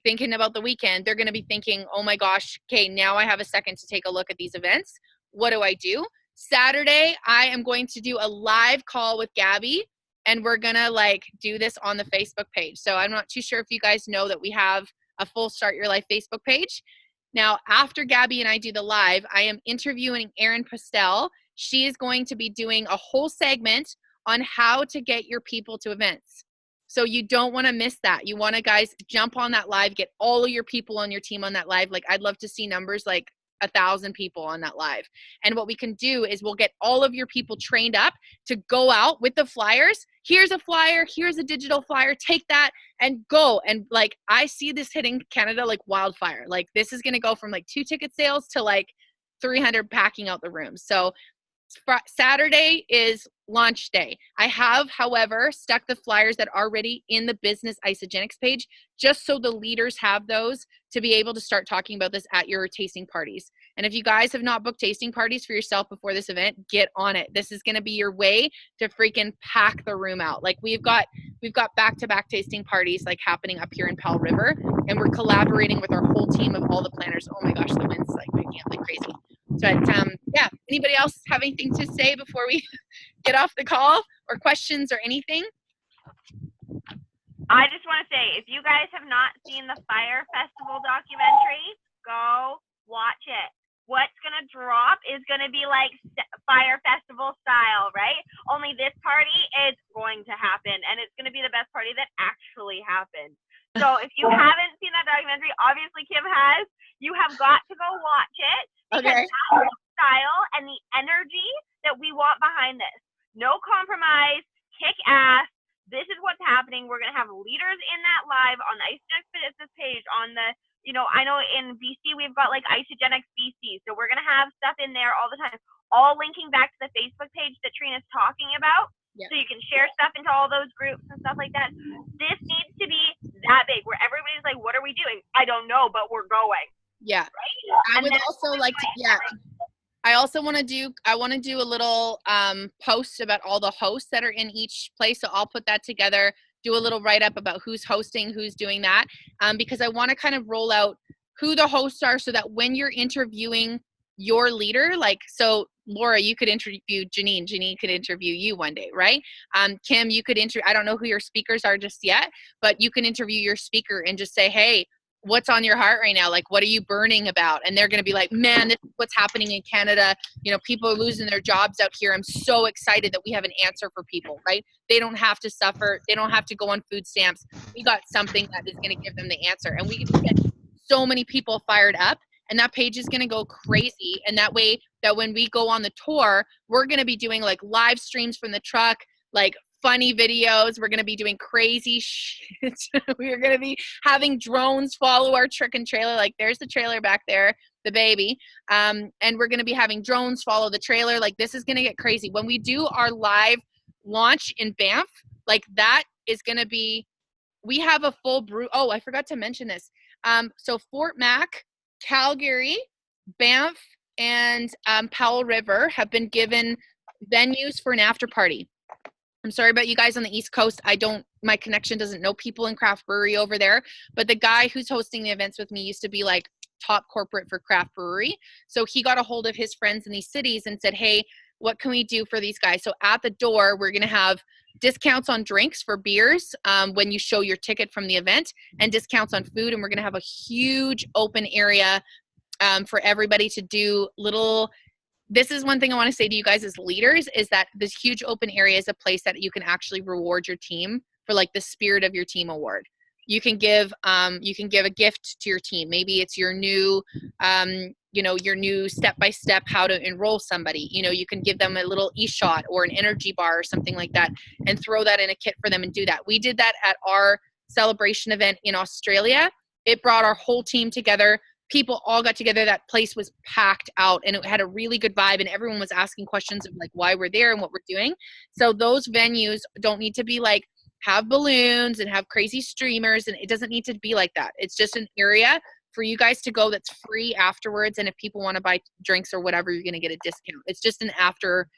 thinking about the weekend. They're going to be thinking, oh my gosh, okay, now I have a second to take a look at these events. What do I do? Saturday, I am going to do a live call with Gabby, and we're going to like do this on the Facebook page. So I'm not too sure if you guys know that we have a full Start Your Life Facebook page. Now, after Gabby and I do the live, I am interviewing Erin Postel. She is going to be doing a whole segment on how to get your people to events. So you don't want to miss that. You want to, guys, jump on that live, get all of your people on your team on that live. Like, I'd love to see numbers like 1,000 people on that live. And what we can do is we'll get all of your people trained up to go out with the flyers. Here's a flyer, here's a digital flyer, take that and go. And like, I see this hitting Canada like wildfire. Like, this is going to go from like 2 ticket sales to like 300 packing out the rooms. So Saturday is launch day. I have, however, stuck the flyers that are already in the Business Isagenix page, just so the leaders have those to be able to start talking about this at your tasting parties. And if you guys have not booked tasting parties for yourself before this event, get on it. This is going to be your way to freaking pack the room out. Like we've got back-to-back tasting parties like happening up here in Powell River, and we're collaborating with our whole team of all the planners. Oh my gosh, the wind's like picking up like crazy. But yeah, anybody else have anything to say before we get off the call, or questions or anything? I just want to say, if you guys have not seen the Fire Festival documentary, go watch it. What's going to drop is going to be like Fire Festival style, right? Only this party is going to happen, and it's going to be the best party that actually happened. So if you haven't seen that documentary, obviously Kim has, you have got to go watch it. Because that's the style and the energy that we want behind this. No compromise, kick ass. This is what's happening. We're going to have leaders in that live on the Isogenics Expeditions page on the, I know in BC we've got like Isogenics BC. So we're going to have stuff in there all the time, all linking back to the Facebook page that Trina's talking about. Yeah. So you can share stuff into all those groups and stuff like that. This needs to be that big where everybody's like, what are we doing? I don't know, but we're going. Yeah. Right? I would also like to, I also want to do a little post about all the hosts that are in each place. So I'll put that together, do a little write-up about who's hosting, who's doing that, because I want to kind of roll out who the hosts are so that when you're interviewing your leader, like, so Laura, you could interview Janine. Janine could interview you one day, right? Kim, you could I don't know who your speakers are just yet, but you can interview your speaker and just say, hey, what's on your heart right now? Like, what are you burning about? And they're going to be like, man, this is what's happening in Canada. People are losing their jobs out here. I'm so excited that we have an answer for people, right? They don't have to suffer. They don't have to go on food stamps. We got something that is going to give them the answer. And we can get so many people fired up, and that page is going to go crazy. And that way that when we go on the tour, we're going to be doing like live streams from the truck, like funny videos. We're going to be doing crazy shit. We're going to be having drones follow our truck and trailer. Like there's the trailer back there, the baby. And we're going to be having drones follow the trailer. Like this is going to get crazy. When we do our live launch in Banff, like that is going to be, we have a full oh, I forgot to mention this. So Fort Mac, Calgary, Banff, and Powell River have been given venues for an after party. I'm sorry about you guys on the East Coast. My connection doesn't know people in craft brewery over there, but the guy who's hosting the events with me used to be like top corporate for craft brewery. So he got a hold of his friends in these cities and said, hey, what can we do for these guys? So at the door, we're going to have discounts on drinks for beers when you show your ticket from the event, and discounts on food. And we're going to have a huge open area for everybody to do little. This is one thing I want to say to you guys as leaders, is that this huge open area is a place that you can actually reward your team for, like the Spirit of Your Team award. You can give a gift to your team. Maybe it's your new, your new step-by-step how to enroll somebody. You can give them a little e-shot or an energy bar or something like that, and throw that in a kit for them and do that. We did that at our celebration event in Australia. It brought our whole team together. People all got together. That place was packed out, and it had a really good vibe, and everyone was asking questions of like why we're there and what we're doing. So those venues don't need to be like have balloons and have crazy streamers, and it doesn't need to be like that. It's just an area for you guys to go that's free afterwards, and if people want to buy drinks or whatever, you're going to get a discount. It's just an after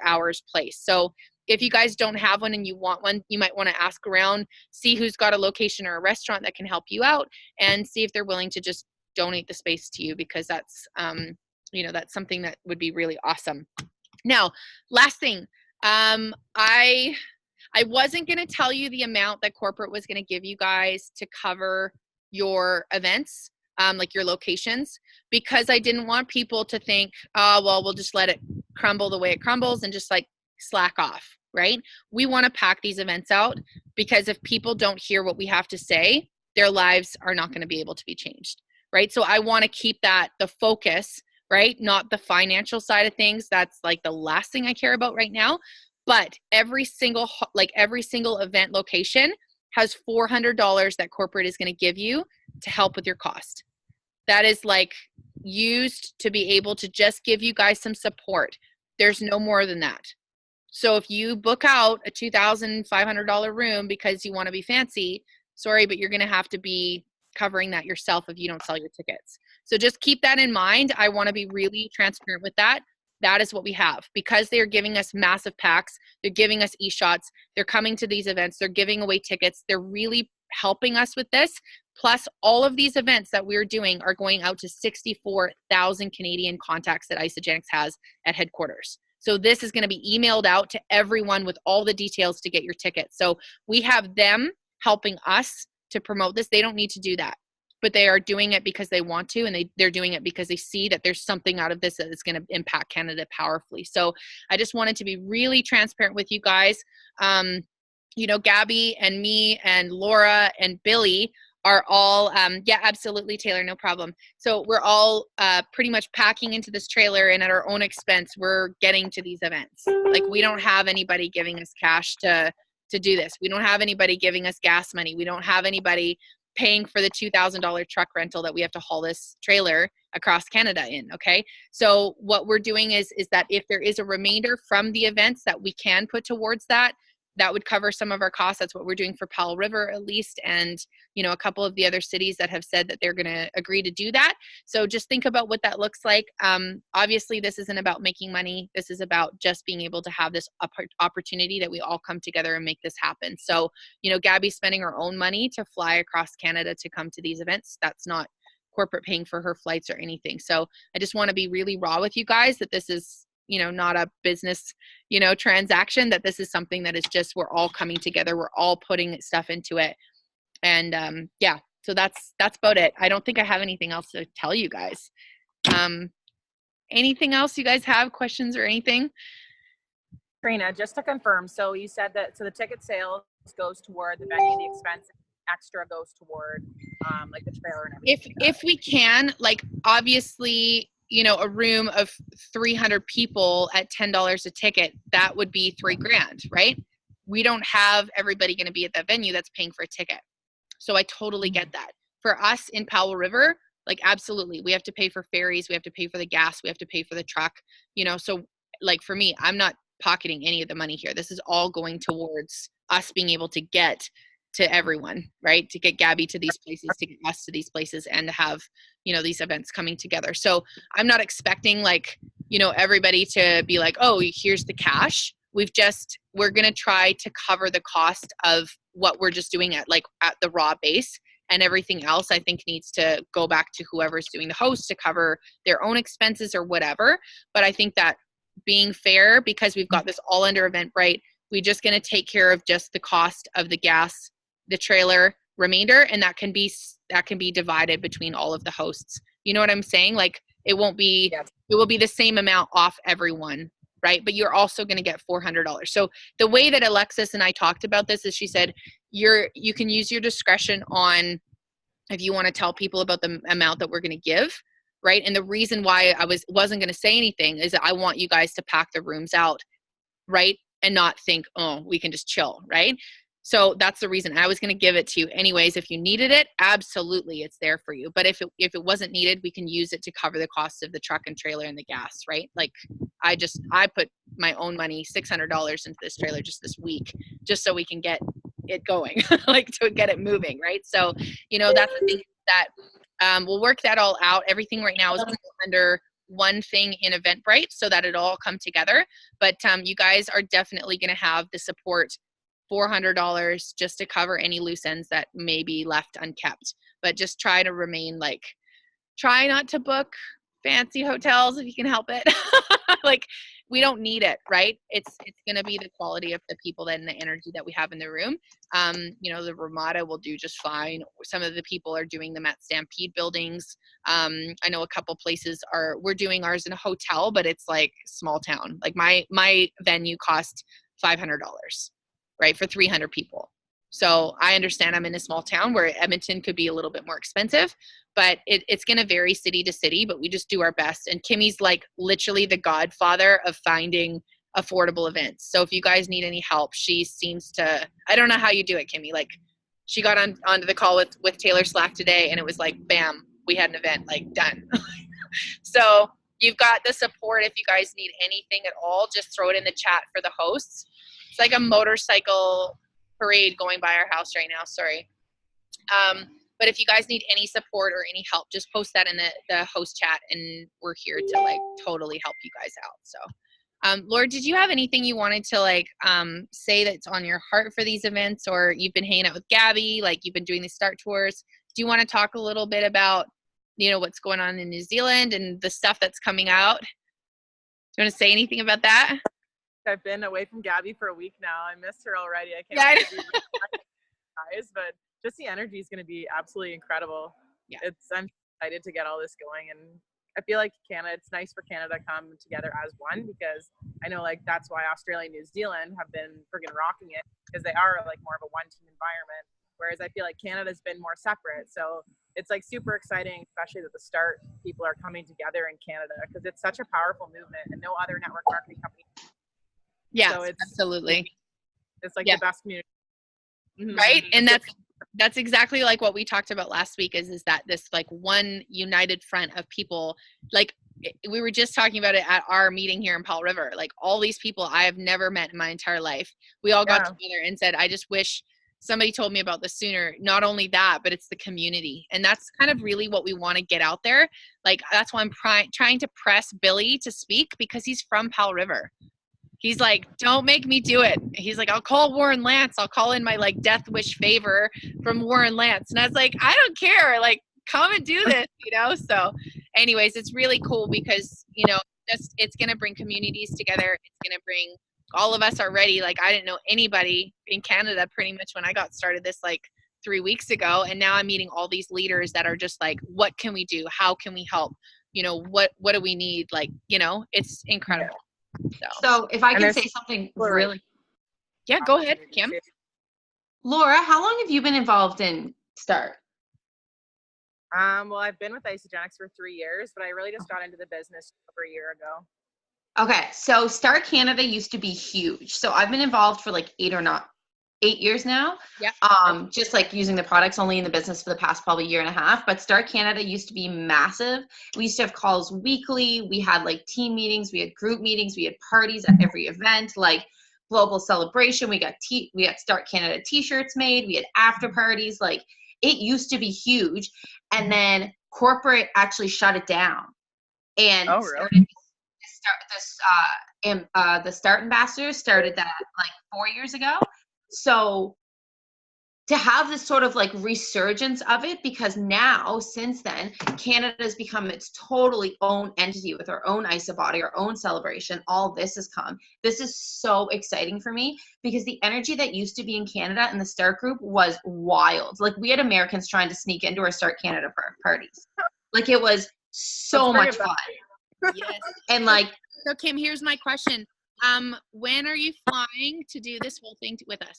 hours place. So if you guys don't have one and you want one, you might want to ask around, see who's got a location or a restaurant that can help you out, and see if they're willing to just donate the space to you, because that's that's something that would be really awesome. Now, last thing, I wasn't going to tell you the amount that corporate was going to give you guys to cover your events, like your locations, because I didn't want people to think, oh, well, we'll just let it crumble the way it crumbles and just like slack off, right? We want to pack these events out, because if people don't hear what we have to say, their lives are not going to be able to be changed. Right? So I want to keep that the focus, right? Not the financial side of things. That's like the last thing I care about right now. But every single event location has $400 that corporate is going to give you to help with your cost. That is like used to be able to just give you guys some support. There's no more than that. So if you book out a $2,500 room because you want to be fancy, sorry, but you're going to have to be covering that yourself if you don't sell your tickets. So just keep that in mind. I want to be really transparent with that. That is what we have, because they're giving us massive packs. They're giving us e-shots. They're coming to these events. They're giving away tickets. They're really helping us with this. Plus, all of these events that we're doing are going out to 64,000 Canadian contacts that Isagenix has at headquarters. So this is going to be emailed out to everyone with all the details to get your tickets. So we have them helping us to promote this. They don't need to do that, but they are doing it because they want to, and they're doing it because they see that there's something out of this that is going to impact Canada powerfully. So I just wanted to be really transparent with you guys. You know, Gabby and me and Laura and Billy are all, yeah, absolutely, Taylor, no problem. So we're all pretty much packing into this trailer, and at our own expense, we're getting to these events. Like, we don't have anybody giving us cash to do this. We don't have anybody giving us gas money. We don't have anybody paying for the $2,000 truck rental that we have to haul this trailer across Canada in, okay? So what we're doing is that if there is a remainder from the events that we can put towards that, that would cover some of our costs. That's what we're doing for Powell River, at least, and, you know, a couple of the other cities that have said that they're going to agree to do that. So just think about what that looks like. Obviously, this isn't about making money. This is about just being able to have this opportunity that we all come together and make this happen. So, you know, Gabby's spending her own money to fly across Canada to come to these events. That's not corporate paying for her flights or anything. So I just want to be really raw with you guys that this is, you know, not a business, you know, transaction, that this is something that is just, we're all coming together. We're all putting stuff into it. And yeah, so that's about it. I don't think I have anything else to tell you guys. Anything else you guys have, questions or anything? Trina, just to confirm, so you said that, so the ticket sales goes toward the venue, the expense extra goes toward like the trailer and everything. If we can, like, obviously, you know, a room of 300 people at $10 a ticket, that would be $3,000, right? We don't have everybody going to be at that venue that's paying for a ticket. So I totally get that. For us in Powell River, like, absolutely, we have to pay for ferries, we have to pay for the gas, we have to pay for the truck, you know. So like, for me, I'm not pocketing any of the money here. This is all going towards us being able to get to everyone, right? To get Gabby to these places, to get us to these places, and to have, you know, these events coming together. So I'm not expecting, like, you know, everybody to be like, oh, here's the cash. We're going to try to cover the cost of what we're just doing at the raw base, and everything else I think needs to go back to whoever's doing the host to cover their own expenses or whatever. But I think that being fair, because we've got this all under Eventbrite, we're just going to take care of just the cost of the gas, the trailer remainder, and that can be divided between all of the hosts. You know what I'm saying? Like, it won't be, it will be the same amount off everyone, right? But you're also going to get $400. So the way that Alexis and I talked about this is, she said, you can use your discretion on if you want to tell people about the amount that we're going to give, right? And the reason why I wasn't going to say anything is that I want you guys to pack the rooms out, right? And not think, oh, we can just chill, right? So that's the reason. I was going to give it to you anyways. If you needed it, absolutely, it's there for you. But if it wasn't needed, we can use it to cover the cost of the truck and trailer and the gas, right? Like, I put my own money, $600 into this trailer just this week, just so we can get it going, like, to get it moving, right? So, you know, that's the thing that we'll work that all out. Everything right now is under one thing in Eventbrite so that it all come together. But you guys are definitely going to have the support, $400 just to cover any loose ends that may be left unkept. But just try to remain, like, try not to book fancy hotels if you can help it. Like, we don't need it, right? It's going to be the quality of the people and the energy that we have in the room. You know, the Ramada will do just fine. Some of the people are doing them at Stampede buildings. I know a couple places we're doing ours in a hotel, but it's like small town. Like, my venue cost $500, right, for 300 people. So I understand I'm in a small town where Edmonton could be a little bit more expensive, but it's going to vary city to city, but we just do our best. And Kimmy's like literally the godfather of finding affordable events. So if you guys need any help, she seems to, I don't know how you do it, Kimmy. Like, she got onto the call with Taylor Slack today, and it was like, bam, we had an event, like, done. So you've got the support. If you guys need anything at all, just throw it in the chat for the hosts. It's like a motorcycle parade going by our house right now. Sorry. But if you guys need any support or any help, just post that in the host chat, and we're here to like totally help you guys out. So Laura, did you have anything you wanted to like say that's on your heart for these events, or you've been hanging out with Gabby, like you've been doing the start tours? Do you want to talk a little bit about, you know, what's going on in New Zealand and the stuff that's coming out? Do you want to say anything about that? I've been away from Gabby for a week now. I miss her already. I can't Yeah, wait to be guys, but just the energy is going to be absolutely incredible. Yeah. I'm excited to get all this going, and I feel like it's nice for Canada to come together as one, because I know like that's why Australia and New Zealand have been friggin' rocking it, because they are like more of a one-team environment, whereas I feel like Canada's been more separate. So it's like super exciting, especially that the start people are coming together in Canada, because it's such a powerful movement and no other network marketing company. yeah, So absolutely. It's like Yeah. the best community. Right. And that's exactly like what we talked about last week is that this like one united front of people, like we were just talking about it at our meeting here in Powell River, like all these people I have never met in my entire life. We all got together and said, I just wish somebody told me about this sooner. Not only that, but it's the community. And that's kind of really what we want to get out there. Like, that's why I'm trying to press Billy to speak, because he's from Powell River. He's like, don't make me do it. He's like, I'll call Warren Lance. I'll call in my like death wish favor from Warren Lance. And I was like, I don't care. Like, come and do this, you know? So anyways, it's really cool because, you know, it's going to bring communities together. It's going to bring, all of us are ready. Like, I didn't know anybody in Canada pretty much when I got started this like 3 weeks ago. And now I'm meeting all these leaders that are just like, what can we do? How can we help? You know, what do we need? Like, you know, it's incredible. So if I can say something really. Yeah, go ahead, Kim. Laura, how long have you been involved in START? Well, I've been with Isagenix for 3 years, but I really just got into the business over a year ago. Okay, so START Canada used to be huge. So I've been involved for like 8 years now. Yeah. Just like using the products only in the business for the past probably year and a half. But START Canada used to be massive. We used to have calls weekly. We had like team meetings. We had group meetings. We had parties at every event, like global celebration. We got START Canada t-shirts made. We had after parties. Like, it used to be huge. And then corporate actually shut it down. And the START ambassadors started that like 4 years ago. So to have this sort of like resurgence of it, because now since then Canada has become its totally own entity with our own IsaBody, our own celebration. All this has come. This is so exciting for me, because the energy that used to be in Canada and the START group was wild. Like, we had Americans trying to sneak into our START Canada parties. Like, it was so much fun. Yes. And like, so Kim, here's my question. When are you flying to do this whole thing with us?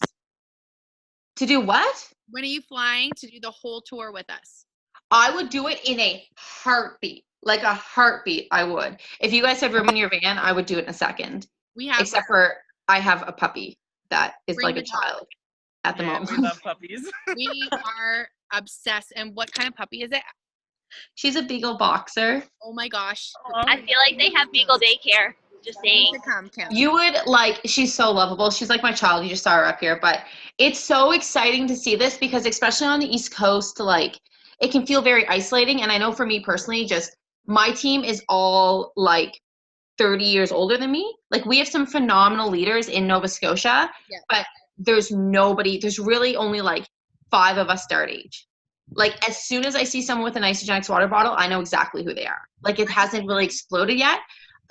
to do what? When are you flying to do the whole tour with us? I would do it in a heartbeat. Like a heartbeat, I would. If you guys have room in your van, I would do it in a second. We have, except for I have a puppy that is Bring like a it on. child at the moment. We love puppies. we are obsessed. And what kind of puppy is it? She's a Beagle boxer. Oh my gosh. I feel like they have Beagle daycare. Just saying. To come, Kim. You would like, she's so lovable. She's like my child. You just saw her up here. But it's so exciting to see this, because especially on the East Coast, like, it can feel very isolating. And I know for me personally, just my team is all like 30 years older than me. Like, we have some phenomenal leaders in Nova Scotia, but there's really only like 5 of us START age. Like, as soon as I see someone with an Isagenix water bottle, I know exactly who they are. Like, it hasn't really exploded yet.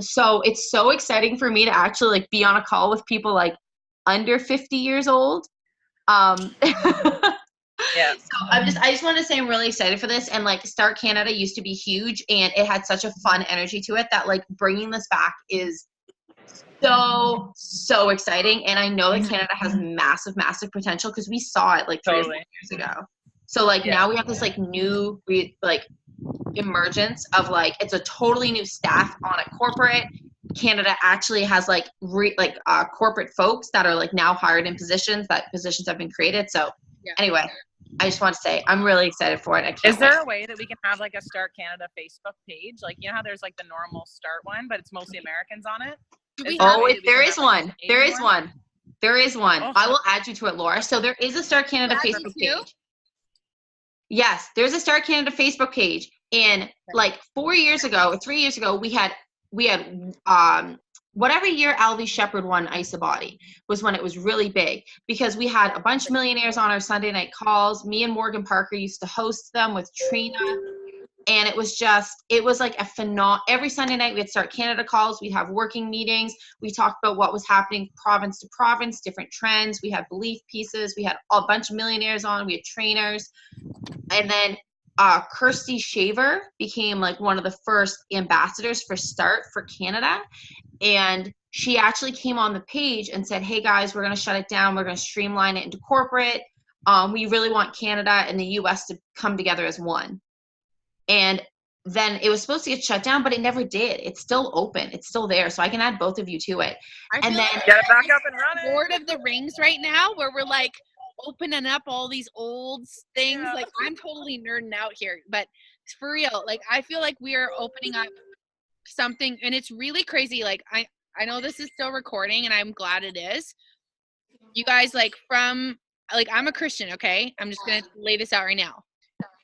So it's so exciting for me to actually like be on a call with people like under 50 years old. Yeah. So I just want to say I'm really excited for this. And like, START Canada used to be huge, and it had such a fun energy to it that like bringing this back is so exciting. And I know that Canada has massive potential, because we saw it like 3 or 4 years ago. So like now we have this like new emergence of like, it's a totally new staff on a corporate. Canada actually has like corporate folks that are like now hired in positions have been created. So anyway, I just want to say I'm really excited for it. Is there a way that we can have like a START Canada Facebook page? Like, you know how there's like the normal START one, but it's mostly Americans on it? There is one. Oh. I will add you to it, Laura. So there is a START Canada Facebook page. Yes, there's a Start Canada Facebook page, and like 4 years ago or 3 years ago, we had whatever year Alvy Shepherd won Isabody was when it was really big, because we had a bunch of millionaires on our Sunday night calls. Me and Morgan Parker used to host them with Trina. And it was like every Sunday night we had Start Canada calls. We'd have working meetings. We talked about what was happening province to province, different trends. We had belief pieces. We had a bunch of millionaires on. We had trainers. And then Kirsty Shaver became like one of the first ambassadors for Start for Canada. And she actually came on the page and said, hey guys, we're going to shut it down. We're going to streamline it into corporate. We really want Canada and the US to come together as one. And then it was supposed to get shut down, but it never did. It's still open. It's still there. So I can add both of you to it. And then get it back up and running. Lord of the Rings right now, where we're like opening up all these old things. Yeah. Like I'm totally nerding out here, but for real, like I feel like we are opening up something, and it's really crazy. Like I know this is still recording, and I'm glad it is. You guys, like I'm a Christian, okay? I'm just gonna lay this out right now.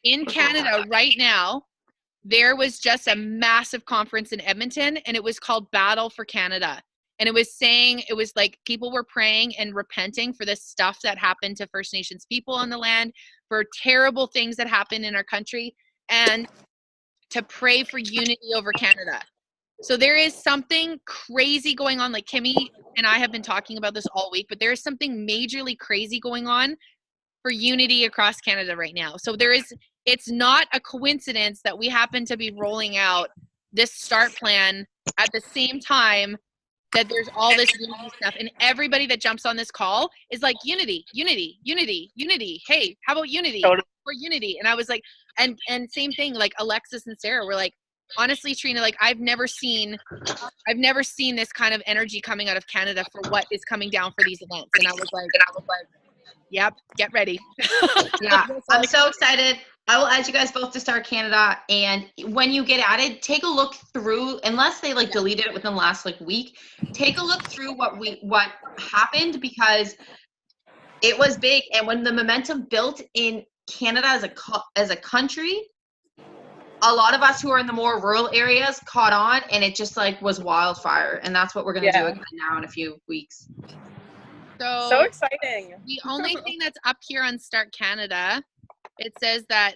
In Canada right now, there was just a massive conference in Edmonton, and it was called Battle for Canada. And it was like people were praying and repenting for this stuff that happened to First Nations people on the land, for terrible things that happened in our country, and to pray for unity over Canada. So there is something crazy going on. Like Kimmy and I have been talking about this all week, but there is something majorly crazy going on for unity across Canada right now. So it's not a coincidence that we happen to be rolling out this Start plan at the same time that there's all this unity stuff, and everybody that jumps on this call is like, unity, unity, unity, unity. Hey, how about unity? For unity. And I was like, and same thing, like Alexis and Sarah were like, honestly, Trina, like I've never seen this kind of energy coming out of Canada for what is coming down for these events. And I was like, yep, get ready. Yeah, I'm so excited. I will add you guys both to Start Canada, and when you get added, take a look through, unless they like deleted it within the last like week, take a look through what happened, because it was big. And when the momentum built in Canada as a country, a lot of us who are in the more rural areas caught on, and it just like was wildfire. And that's what we're going to do again now in a few weeks. So exciting. The only thing that's up here on Start Canada, it says that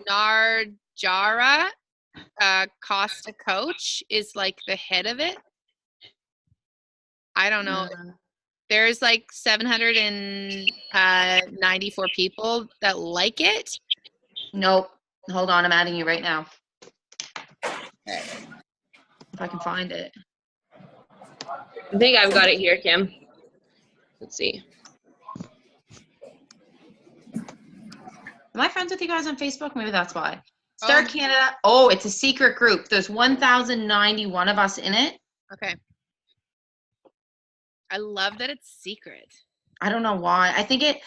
Narjara Costa Coach is like the head of it. I don't know. There's like 794 people that like it. Nope. Hold on, I'm adding you right now. If I can find it. I think I've got it here, Kim. Let's see. Am I friends with you guys on Facebook? Maybe that's why. Start Canada. Oh, it's a secret group. There's 1,091 of us in it. Okay. I love that it's secret. I don't know why. I think it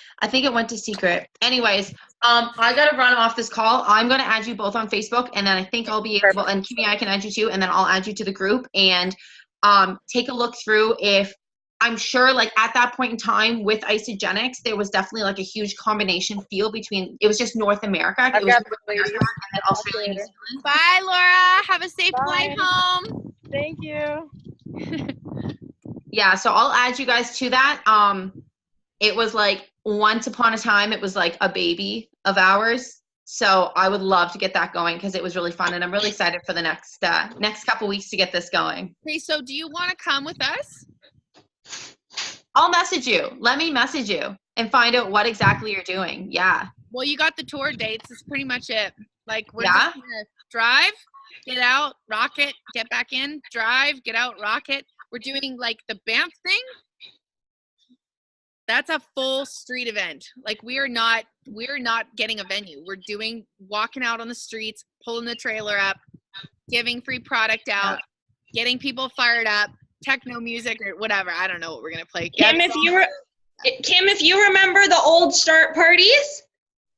went to secret. Anyways, I gotta run off this call. I'm gonna add you both on Facebook, and then I think I'll be able, and Kimmy, I can add you too, and then I'll add you to the group, and take a look through. If I'm sure, like at that point in time with Isagenix, there was definitely like a huge combination feel between. It was just North America. It was North America and then Australia, New Zealand. Bye, Laura. Have a safe flight home. Thank you. Yeah, so I'll add you guys to that. It was like once upon a time, it was like a baby of ours. So I would love to get that going because it was really fun, and I'm really excited for the next couple weeks to get this going. Okay, so do you want to come with us? I'll message you. Let me message you and find out what exactly you're doing. Yeah. Well, you got the tour dates. That's pretty much it. Like we're just gonna drive, get out, rock it, get back in, drive, get out, rock it. We're doing like the Banff thing. That's a full street event. Like we're not getting a venue. We're walking out on the streets, pulling the trailer up, giving free product out, getting people fired up, techno music or whatever. I don't know what we're gonna play. Kim, if you remember the old Start parties,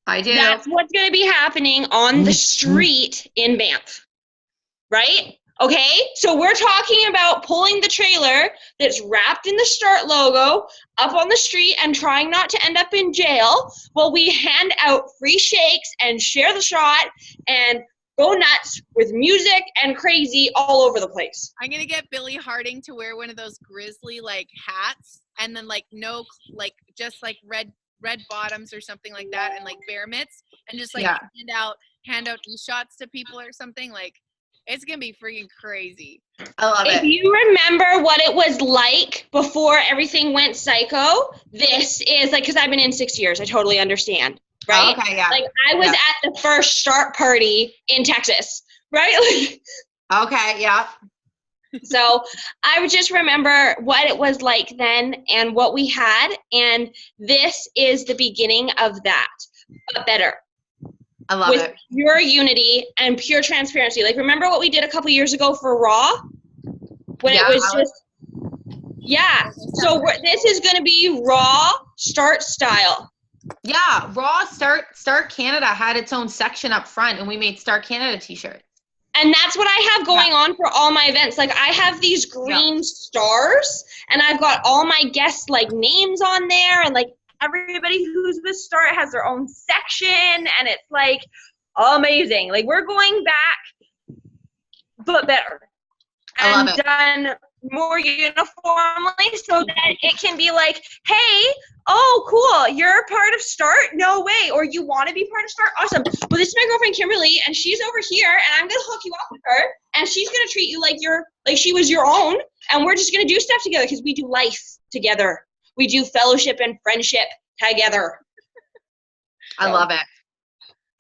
I do. That's what's gonna be happening on the street in Banff, right? Okay, so we're talking about pulling the trailer that's wrapped in the Start logo up on the street and trying not to end up in jail while we hand out free shakes and share the shot and go nuts with music and crazy all over the place. I'm gonna get Billy Harding to wear one of those grizzly like hats, and then like no, like just like red bottoms or something like that, and like bear mitts, and just like hand out e-shots to people or something. Like, it's gonna be freaking crazy. I love If it. you remember what it was like before everything went psycho, this is like, because I've been in 6 years, I totally understand, right? Oh, okay, yeah. Like, I was at the first Start party in Texas, right? Like, Okay, yeah. so I would just remember what it was like then and what we had, and this is the beginning of that, but better. I love With it. pure unity and pure transparency. Like, remember what we did a couple years ago for Raw? When it was just, so this is going to be Raw Start style. Yeah, Raw Start Canada had its own section up front, and we made Start Canada t-shirts. And that's what I have going on for all my events. Like, I have these green stars, and I've got all my guests, like, names on there, and, like, everybody who's with Start has their own section, and it's, like, amazing. Like, we're going back, but better. I love And it. done more uniformly so that it can be like, hey, oh, cool, you're part of Start? No way. Or you want to be part of Start? Awesome. Well, this is my girlfriend, Kimberly, and she's over here, and I'm going to hook you up with her, and she's going to treat you like she was your own, and we're just going to do stuff together because we do life together. We do fellowship and friendship together. I love it.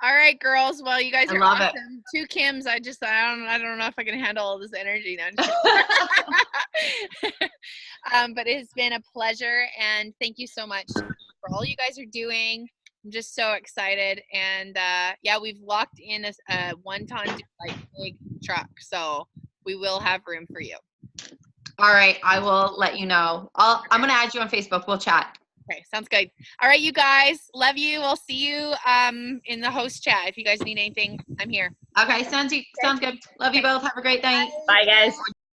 All right, girls. Well, you guys I are love it. awesome. Two Kims. I don't know if I can handle all this energy now. But it has been a pleasure, and thank you so much for all you guys are doing. I'm just so excited, and we've locked in a 1-ton like big truck, so we will have room for you. All right, I will let you know. I'm gonna add you on Facebook. We'll chat. Okay, sounds good. All right, you guys. Love you. We'll see you in the host chat. If you guys need anything, I'm here. Okay, sounds good. Love you both. Have a great night. Bye, guys.